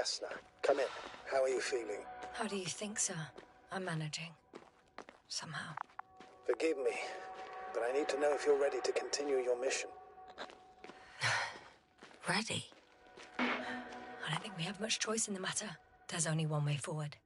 Jasna. Come in. How are you feeling? How do you think, sir? I'm managing. Somehow. Forgive me, but I need to know if you're ready to continue your mission. Ready? I don't think we have much choice in the matter. There's only one way forward.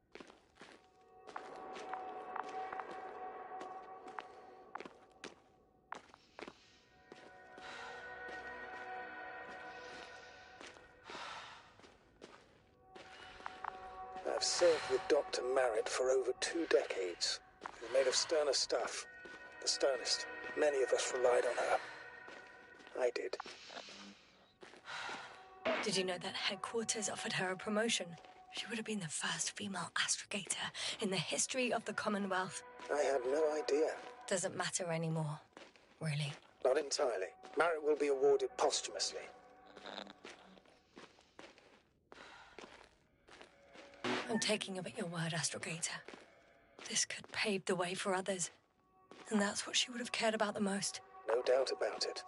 I've served with Dr. Merritt for over 2 decades. She's made of sterner stuff. The sternest. Many of us relied on her. I did. Did you know that headquarters offered her a promotion? She would have been the first female astrogator in the history of the Commonwealth. I have no idea. Doesn't matter anymore, really. Not entirely. Merritt will be awarded posthumously. I'm taking you at your word, astrogator. This could pave the way for others. And that's what she would have cared about the most. No doubt about it.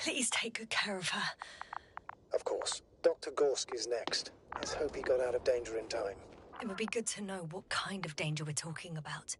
Please take good care of her. Of course. Dr. Gorski's next. Let's hope he got out of danger in time. It would be good to know what kind of danger we're talking about.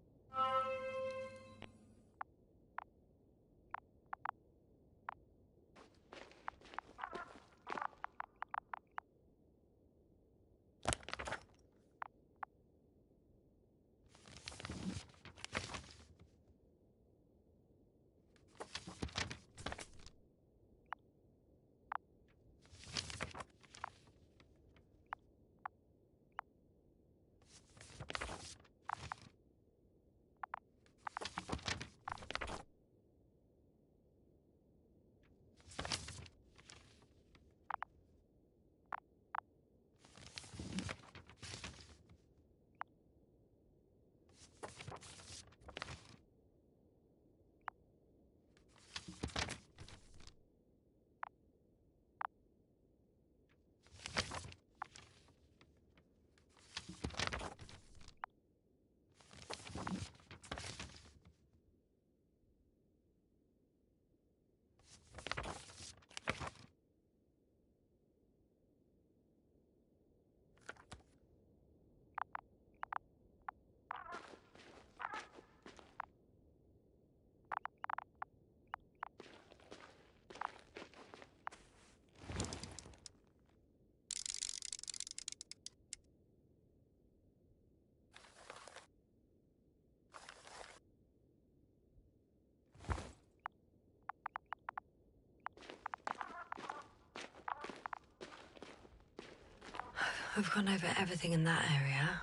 We've gone over everything in that area.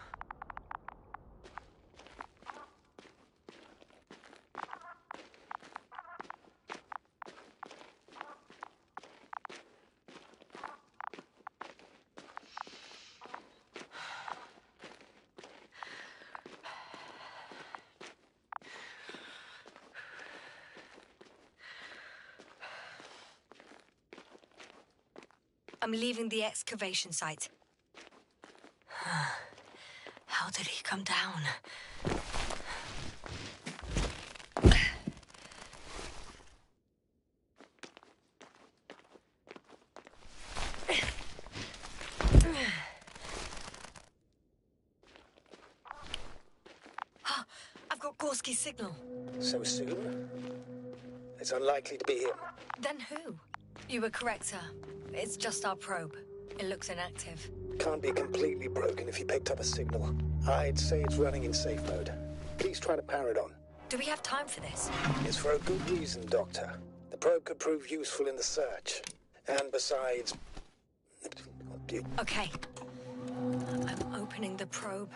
I'm leaving the excavation site. How did he come down? I've got Gorski's signal. So soon? It's unlikely to be him. Then who? You were correct, sir. It's just our probe. It looks inactive. Can't be completely broken if he picked up a signal. I'd say it's running in safe mode. Please try to power it on. Do we have time for this? It's for a good reason, Doctor. The probe could prove useful in the search. And besides, Okay. I'm opening the probe.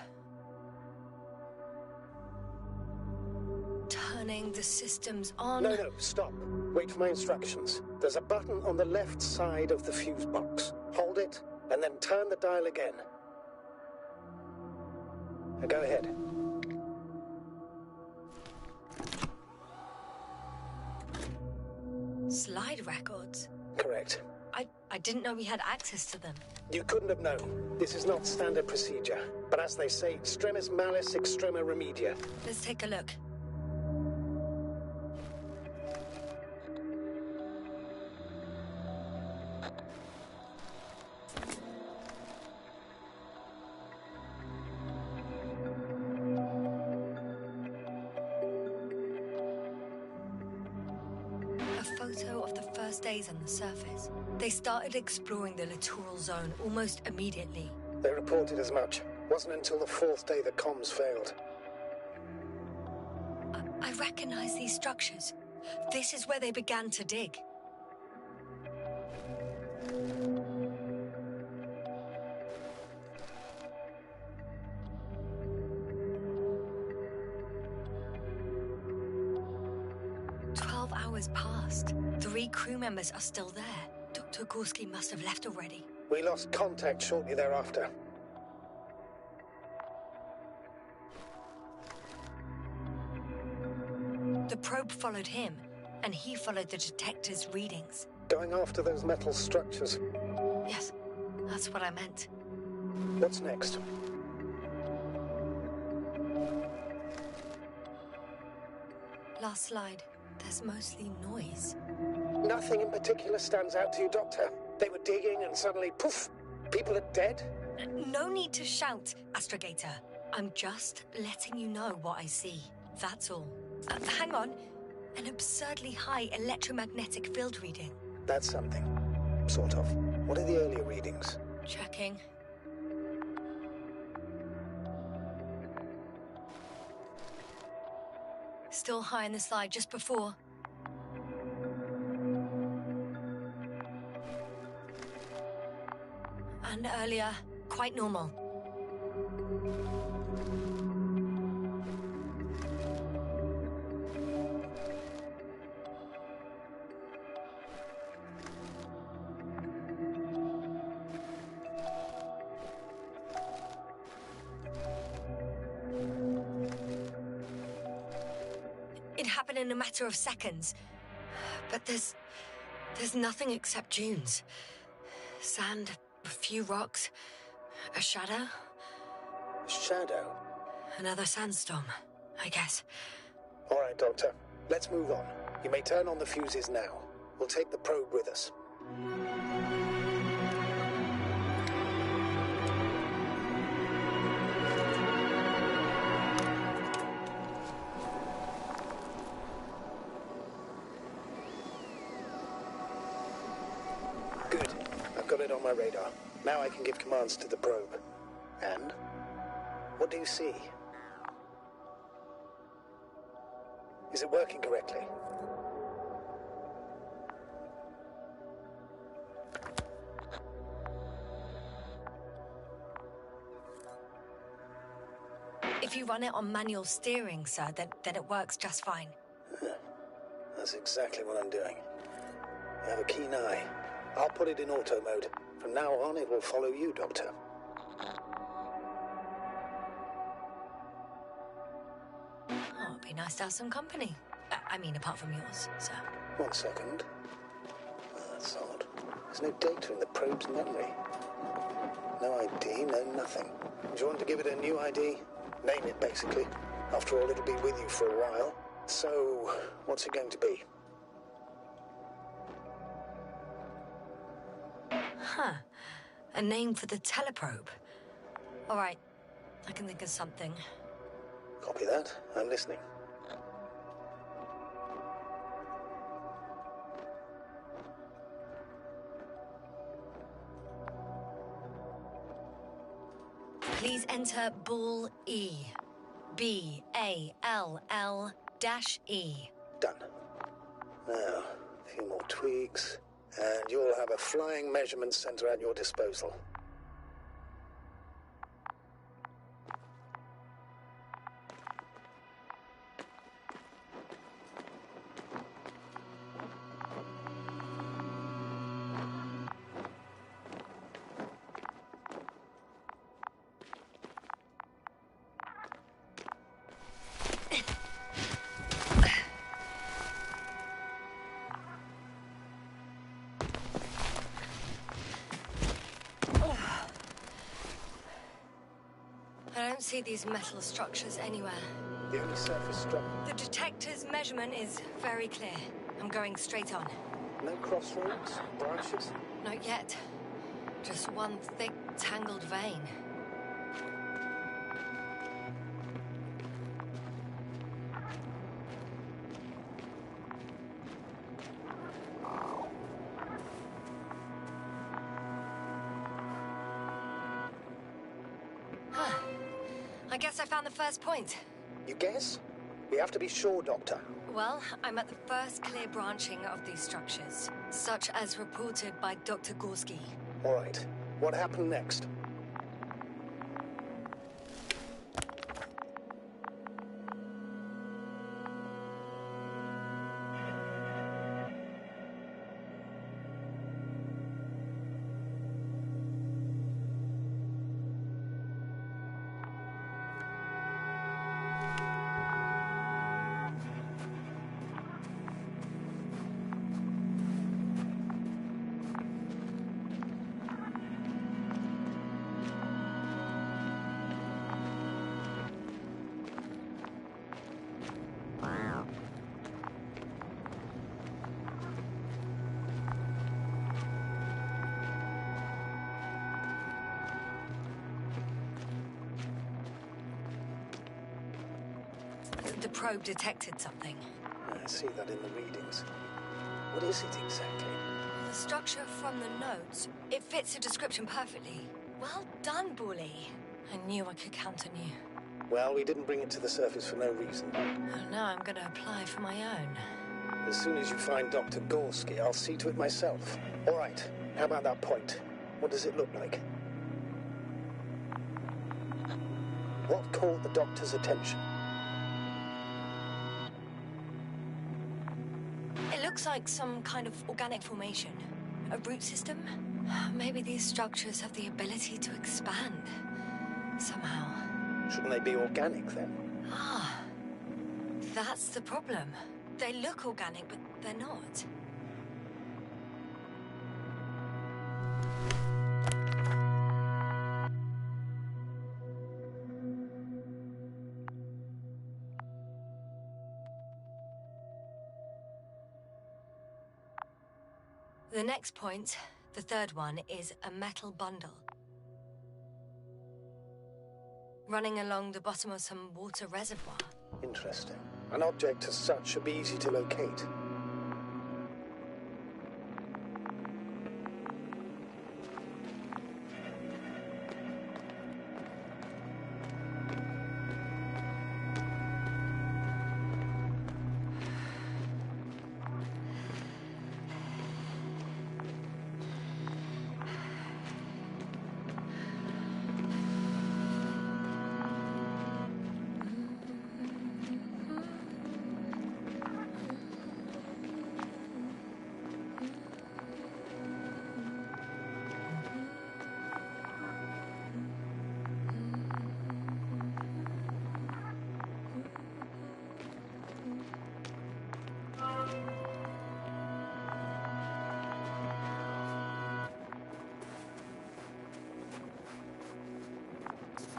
Turning the systems on. No, stop. Wait for my instructions. There's a button on the left side of the fuse box. Hold it, and then turn the dial again. Now go ahead. Slide records? Correct. I didn't know we had access to them. You couldn't have known. This is not standard procedure. But as they say, extremis malice extrema remedia. Let's take a look. Photo of the first days on the surface. They started exploring the littoral zone almost immediately. They reported as much. Wasn't until the fourth day that comms failed. I recognize these structures. This is where they began to dig. Hours passed. 3 crew members are still there. Dr. Gorski must have left already. We lost contact shortly thereafter. The probe followed him, and he followed the detector's readings. Going after those metal structures. Yes, that's what I meant. What's next? Last slide. There's mostly noise. Nothing in particular stands out to you, Doctor. They were digging and suddenly, poof, people are dead? No need to shout, Astrogator. I'm just letting you know what I see. That's all. Hang on. An absurdly high electromagnetic field reading. That's something. Sort of. What are the earlier readings? Checking. Still high in the slide just before. And earlier, quite normal. It happened in a matter of seconds. But there's nothing except dunes. Sand, a few rocks, a shadow. Shadow? Another sandstorm, I guess. All right, Doctor. Let's move on. You may turn on the fuses now. We'll take the probe with us. Good. I've got it on my radar. Now I can give commands to the probe. And? What do you see? Is it working correctly? If you run it on manual steering, sir, then it works just fine. That's exactly what I'm doing. You have a keen eye. I'll put it in auto mode. From now on, it will follow you, Doctor. Oh, it'd be nice to have some company. I mean, apart from yours, sir. 1 second. That's odd. There's no data in the probe's memory. No ID, no nothing. Do you want to give it a new ID? Name it, basically. After all, it'll be with you for a while. So, what's it going to be? Huh. A name for the teleprobe. All right. I can think of something. Copy that. I'm listening. Please enter Ball E. B-A-L-L-E. Done. Now, a few more tweaks, and you'll have a flying measurement center at your disposal. don't see these metal structures anywhere. The only surface structure. The detector's measurement is very clear. I'm going straight on. No crossroads? Branches? Not yet. Just one thick, tangled vein. Huh. I guess I found the first point. You guess? We have to be sure, Doctor. Well, I'm at the first clear branching of these structures, such as reported by Dr. Gorski. All right. What happened next? The probe detected something. I see that in the readings. What is it exactly? The structure from the notes, it fits the description perfectly. Well done, Bully. I knew I could count on you. Well, we didn't bring it to the surface for no reason. Now I'm gonna apply for my own. As soon as you find Dr. Gorski, I'll see to it myself. All right. How about that point? What does it look like? What caught the doctor's attention? It looks like some kind of organic formation. A root system? Maybe these structures have the ability to expand. Somehow. Shouldn't they be organic, then? Ah. That's the problem. They look organic, but they're not. The next point, the third one, is a metal bundle. Running along the bottom of some water reservoir. Interesting. An object as such should be easy to locate.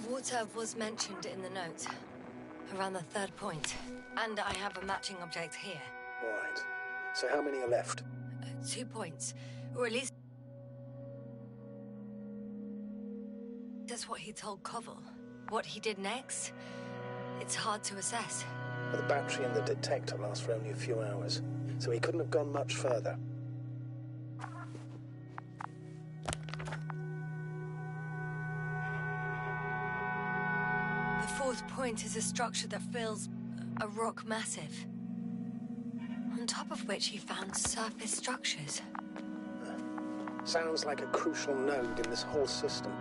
Water was mentioned in the note, around the third point. And I have a matching object here. All right. So how many are left? 2 points, or at least that's what he told Koval. What he did next, it's hard to assess. Well, the battery and the detector last for only a few hours, so he couldn't have gone much further. The fourth point is a structure that fills a rock massive, on top of which he found surface structures. Sounds like a crucial node in this whole system.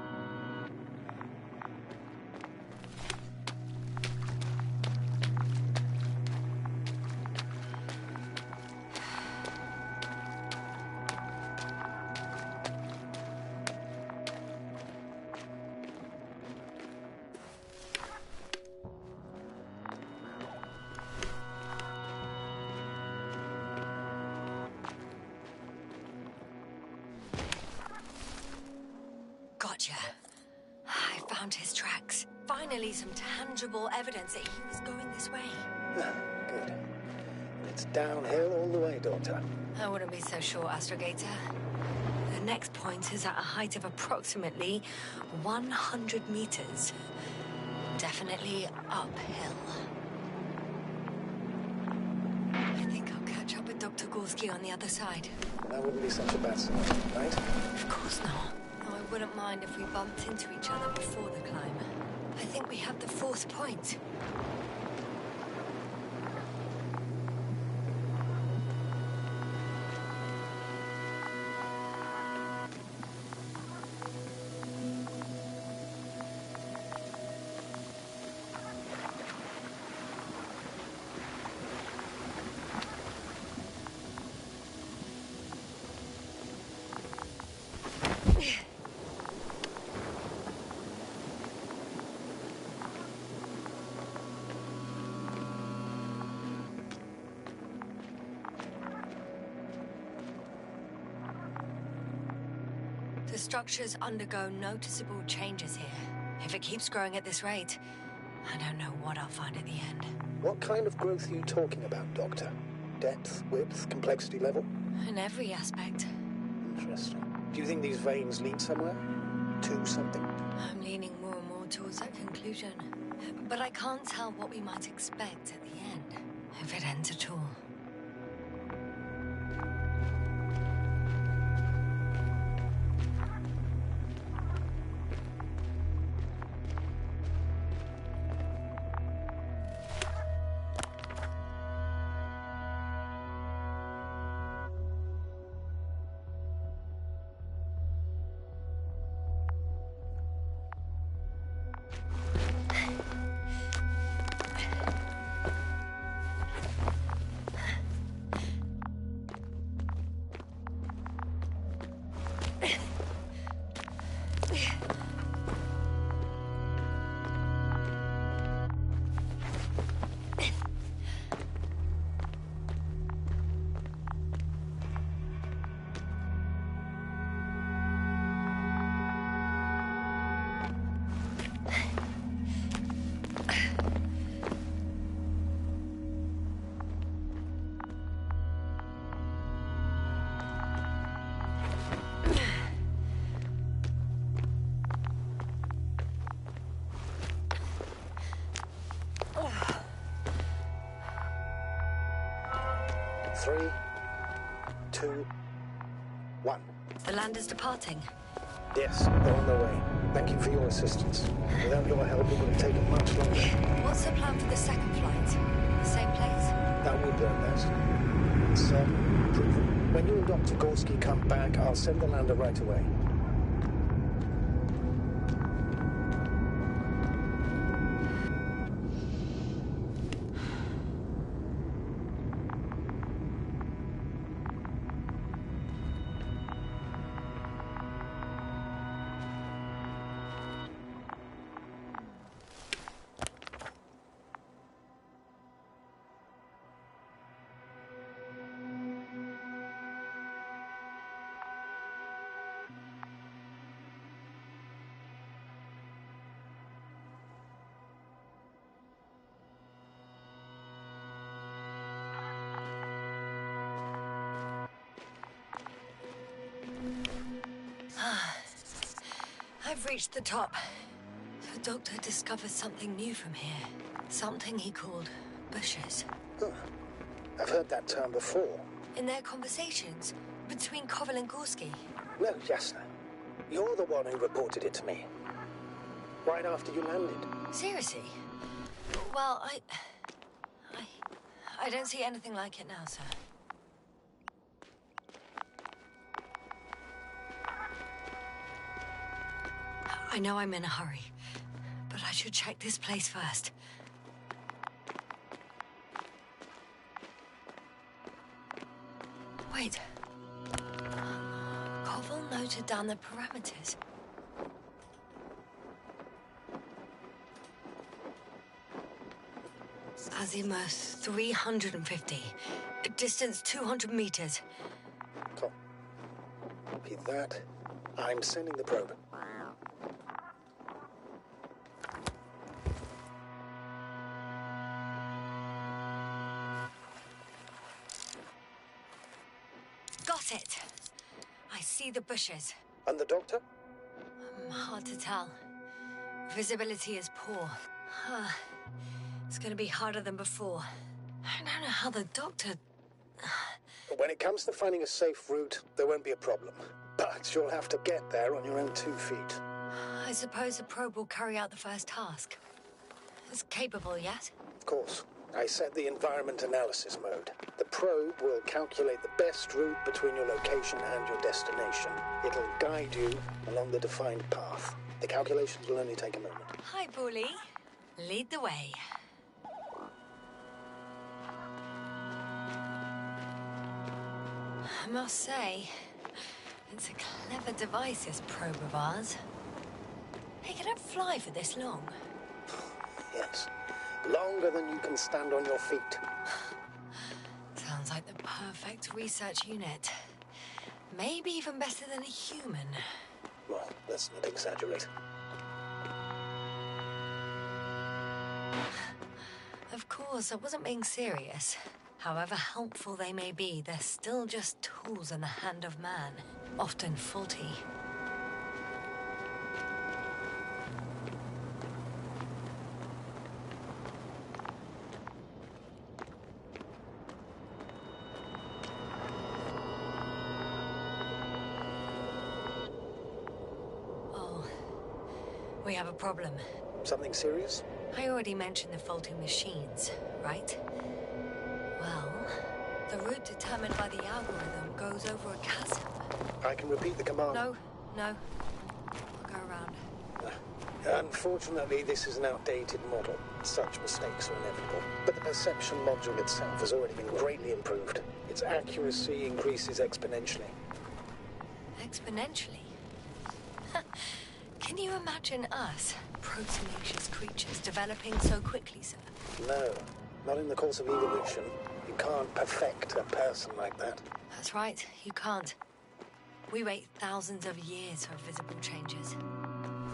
Gotcha. I found his tracks. Finally, some tangible evidence that he was going this way. Good. It's downhill all the way, Doctor. I wouldn't be so sure, Astrogator. The next point is at a height of approximately 100 meters. Definitely uphill. I think I'll catch up with Dr. Gorski on the other side. That wouldn't be such a bad sign, right? Of course not. Though I wouldn't mind if we bumped into each other before the climb. I think we have the fourth point. The structures undergo noticeable changes here. If it keeps growing at this rate, I don't know what I'll find at the end. What kind of growth are you talking about, Doctor? Depth, width, complexity level? In every aspect. Interesting. Do you think these veins lead somewhere? To something? I'm leaning more and more towards that conclusion. But I can't tell what we might expect at the end, if it ends at all. Three, two, one. The land is departing. Yes, they're on their way. Thank you for your assistance. Without your help, it would have taken much longer. What's the plan for the second flight? The same place? That would be best. It's proven. When you and Dr. Gorski come back, I'll send the lander right away. I've reached the top. The doctor discovered something new from here. Something he called bushes. Huh. I've heard that term before. In their conversations between Koval and Gorski. No, Jasna. You're the one who reported it to me. Right after you landed. Seriously? Well, I don't see anything like it now, sir. I know I'm in a hurry, but I should check this place first. Wait. Koval noted down the parameters. Azimuth 350. Distance 200 meters. Copy that. I'm sending the probe. That's it. I see the bushes. And the doctor? Hard to tell. Visibility is poor. It's gonna be harder than before. I don't know how the doctor... When it comes to finding a safe route, there won't be a problem. But you'll have to get there on your own 2 feet. I suppose the probe will carry out the first task. It's capable yet? Of course. I set the environment analysis mode. The probe will calculate the best route between your location and your destination. It'll guide you along the defined path. The calculations will only take a moment. Hi, Bully. Lead the way. I must say, it's a clever device, this probe of ours. Hey, can it fly for this long? Yes. Longer than you can stand on your feet. Sounds like the perfect research unit. Maybe even better than a human. Well, let's not exaggerate. Of course, I wasn't being serious. However helpful they may be, they're still just tools in the hand of man, often faulty. Oh, we have a problem. Something serious? I already mentioned the faulty machines, right? Well, the route determined by the algorithm goes over a chasm. I can repeat the command. No. I'll go around. Unfortunately, this is an outdated model. Such mistakes are inevitable. But the perception module itself has already been greatly improved. Its accuracy increases exponentially. Exponentially? Can you imagine us, proteinaceous creatures, developing so quickly, sir? No, not in the course of evolution. You can't perfect a person like that. That's right, you can't. We wait thousands of years for visible changes.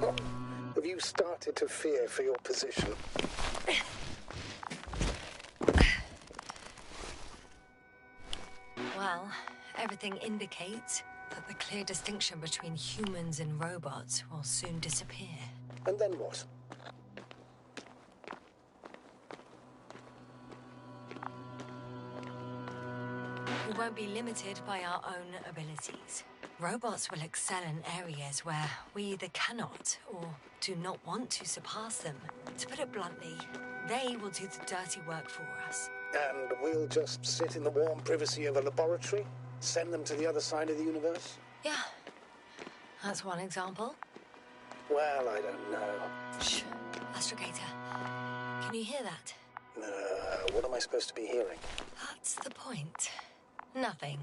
Oh, have you started to fear for your position? Well, everything indicates that the clear distinction between humans and robots will soon disappear. And then what? We won't be limited by our own abilities. Robots will excel in areas where we either cannot or do not want to surpass them. To put it bluntly, they will do the dirty work for us. And we'll just sit in the warm privacy of a laboratory? Send them to the other side of the universe? Yeah, that's one example. Well, I don't know. Shh, Astrogator. Can you hear that? What am I supposed to be hearing? That's the point. Nothing.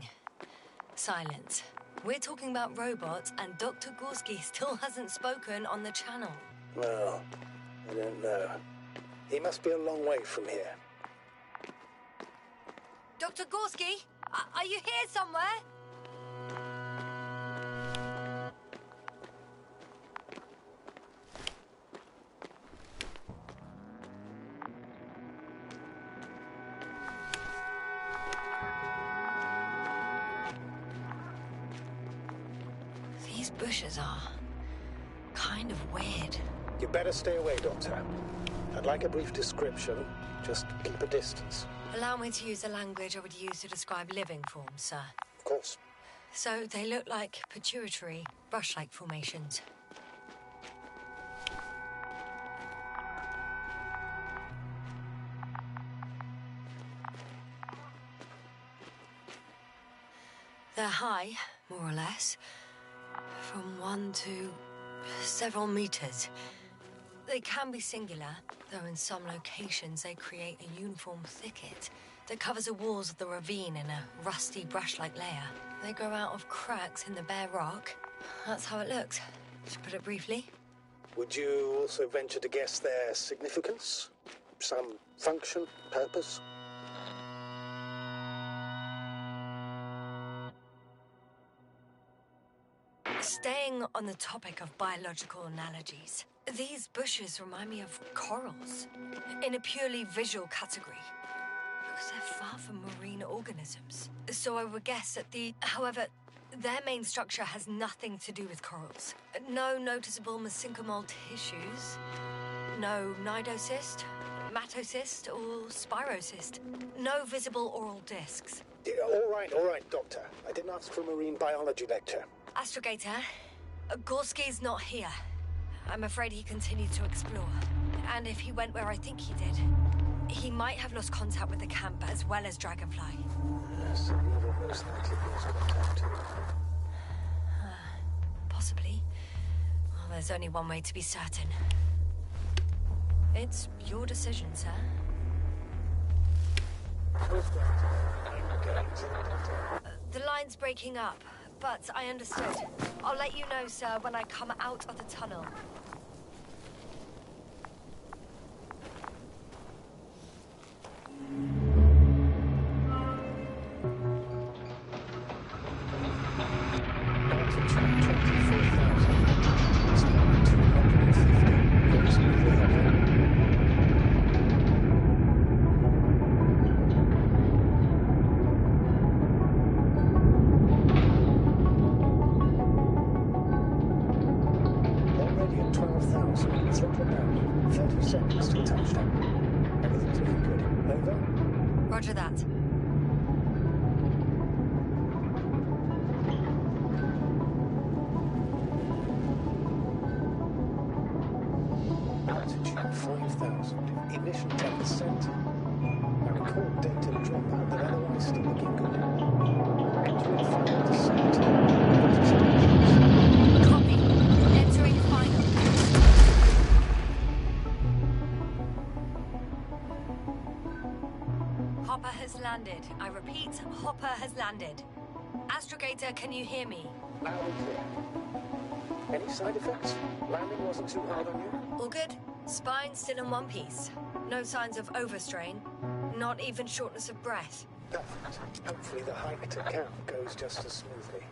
Silence. We're talking about robots, and Dr. Gorski still hasn't spoken on the channel. Well, I don't know. He must be a long way from here. Dr. Gorski, are you here somewhere? These bushes are kind of weird. You better stay away, Doctor. I'd like a brief description. Just keep a distance. Allow me to use the language I would use to describe living forms, sir. Of course. So they look like pituitary, brush-like formations. They're high, more or less, from 1 to several meters. They can be singular, though in some locations they create a uniform thicket that covers the walls of the ravine in a rusty brush-like layer. They grow out of cracks in the bare rock. That's how it looks, to put it briefly. Would you also venture to guess their significance? Some function, purpose? Staying on the topic of biological analogies, these bushes remind me of corals, in a purely visual category. They're far from marine organisms. So I would guess that however, their main structure has nothing to do with corals. No noticeable mesenchymal tissues. No nidocyst, matocyst, or spirocyst. No visible oral discs. Yeah, all right, Doctor. I didn't ask for a marine biology lecture. Astrogator, Gorski's not here. I'm afraid he continued to explore. And if he went where I think he did, he might have lost contact with the camp as well as Dragonfly. Yes, he would most likely lose contact too. Possibly. Well, there's only one way to be certain. It's your decision, sir. The line's breaking up, but I understood. I'll let you know, sir, when I come out of the tunnel. Already at 12,000. Throttle down. 30 seconds till touchdown. Everything's looking good. Over? Roger that. Altitude 5,000. Ignition 10%. I record data dropout, but otherwise still looking good. Entering final descent. Copy. Entering final. Hopper has landed. I repeat, Hopper has landed. Astrogator, can you hear me? Loud and clear. Any side effects? Landing wasn't too hard on you? All good? Spine still in one piece. No signs of overstrain. Not even shortness of breath. Perfect. Hopefully the hike to camp goes just as smoothly.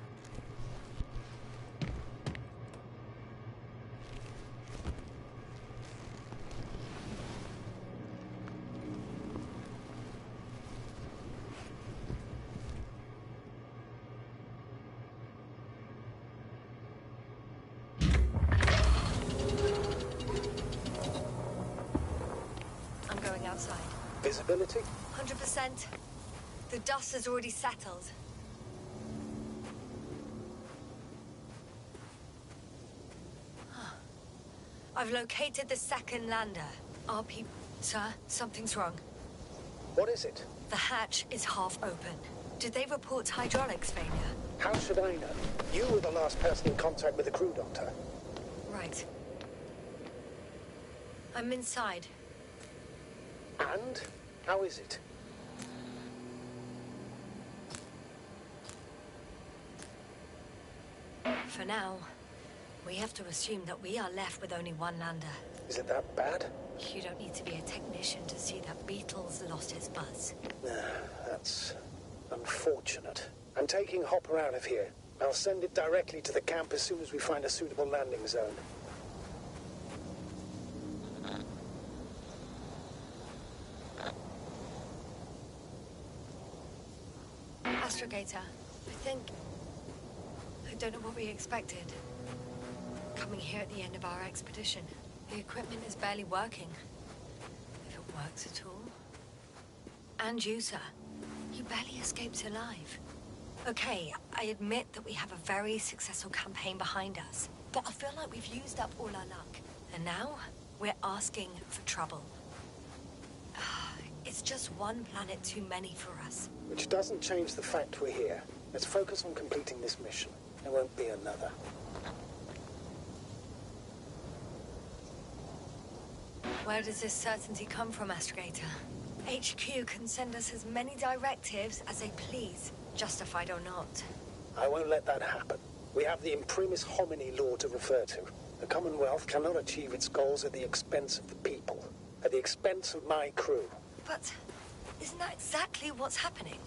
I'm going outside. Visibility? 100%. The dust has already settled. I've located the second lander. Our people... Sir, something's wrong. What is it? The hatch is half open. Did they report hydraulics failure? How should I know? You were the last person in contact with the crew, Doctor. Right. I'm inside. And? How is it? For now, we have to assume that we are left with only one lander. Is it that bad? You don't need to be a technician to see that Beetle's lost his buzz. That's unfortunate. I'm taking Hopper out of here. I'll send it directly to the camp as soon as we find a suitable landing zone. Astrogator, I don't know what we expected. Coming here at the end of our expedition. The equipment is barely working. If it works at all. And you, sir. You barely escaped alive. Okay, I admit that we have a very successful campaign behind us. But I feel like we've used up all our luck. And now, we're asking for trouble. It's just one planet too many for us. Which doesn't change the fact we're here. Let's focus on completing this mission. There won't be another. Where does this certainty come from, Astrogator? HQ can send us as many directives as they please, justified or not. I won't let that happen. We have the imprimis homini law to refer to. The Commonwealth cannot achieve its goals at the expense of the people. At the expense of my crew. But isn't that exactly what's happening?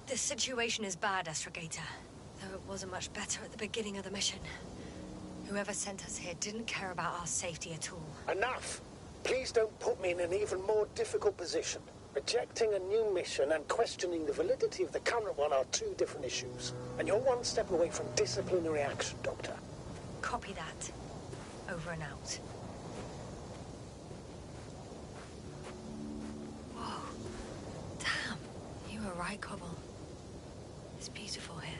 This situation is bad, Astrogator. Though it wasn't much better at the beginning of the mission. Whoever sent us here didn't care about our safety at all. Enough! Please don't put me in an even more difficult position. Rejecting a new mission and questioning the validity of the current one are two different issues. And you're one step away from disciplinary action, Doctor. Copy that. Over and out. Whoa. Damn. You were right, Cobble. It's beautiful here.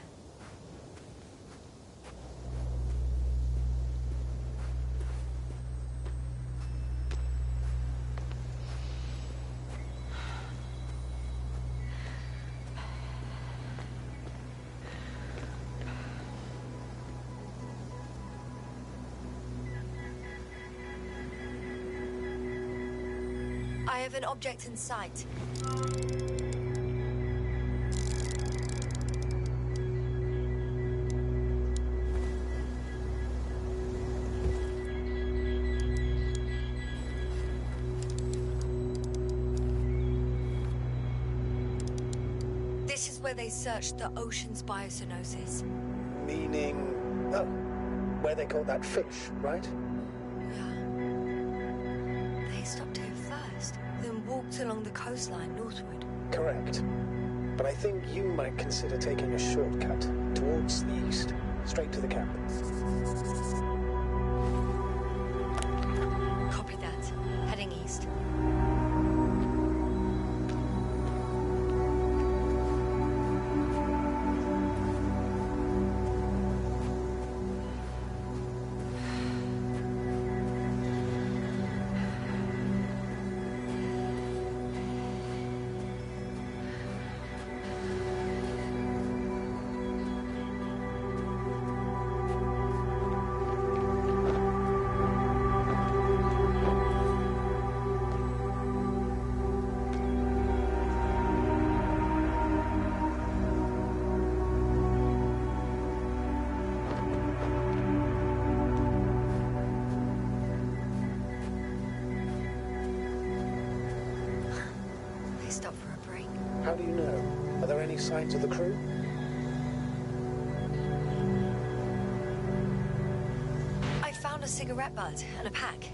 I have an object in sight. This is where they searched the ocean's biocenosis. Meaning... oh, where they caught that fish, right? Yeah. They stopped here first, then walked along the coastline northward. Correct. But I think you might consider taking a shortcut towards the east, straight to the camp. Copy that. Heading east. Stop for a break. How do you know? Are there any signs of the crew? I found a cigarette butt and a pack.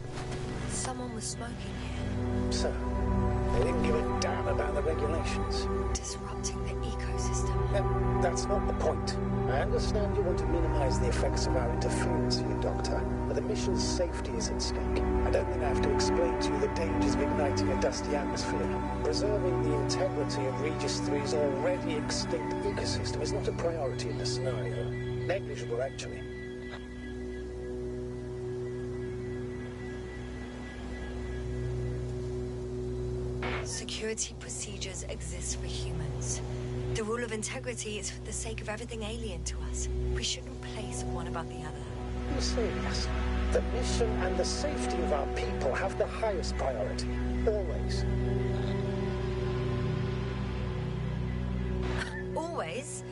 Someone was smoking here. So, they didn't give a damn about the regulations. Disrupting the ecosystem. No, that's not the point. I understand you want to minimize the effects of our interference here, Doctor, but the mission's safety is at stake. I don't think I have to explain to you the dangers of igniting a dusty atmosphere. Preserving the integrity of Regis 3's already extinct ecosystem is not a priority in this scenario. Negligible, actually. Security procedures exist for humans. The rule of integrity is for the sake of everything alien to us. We shouldn't place one above the other. You say yes. The mission and the safety of our people have the highest priority. Always. Always?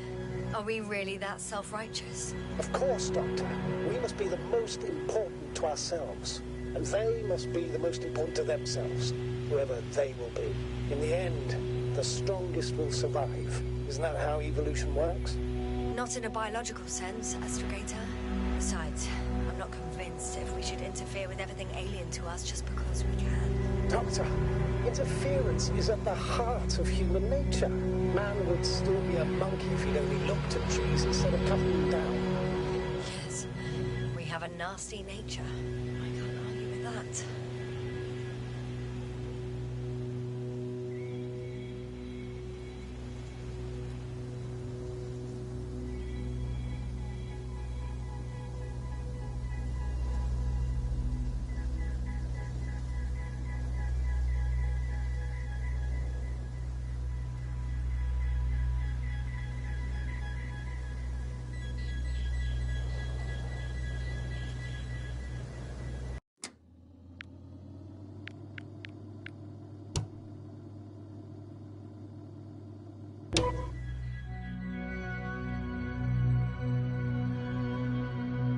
Are we really that self-righteous? Of course, Doctor. We must be the most important to ourselves. And they must be the most important to themselves. Whoever they will be. In the end, the strongest will survive. Isn't that how evolution works? Not in a biological sense, Astrogator. Besides, I'm not convinced if we should interfere with everything alien to us just because we can. Doctor, interference is at the heart of human nature. Man would still be a monkey if he'd only looked at trees instead of cutting them down. Yes, we have a nasty nature. I can't argue with that.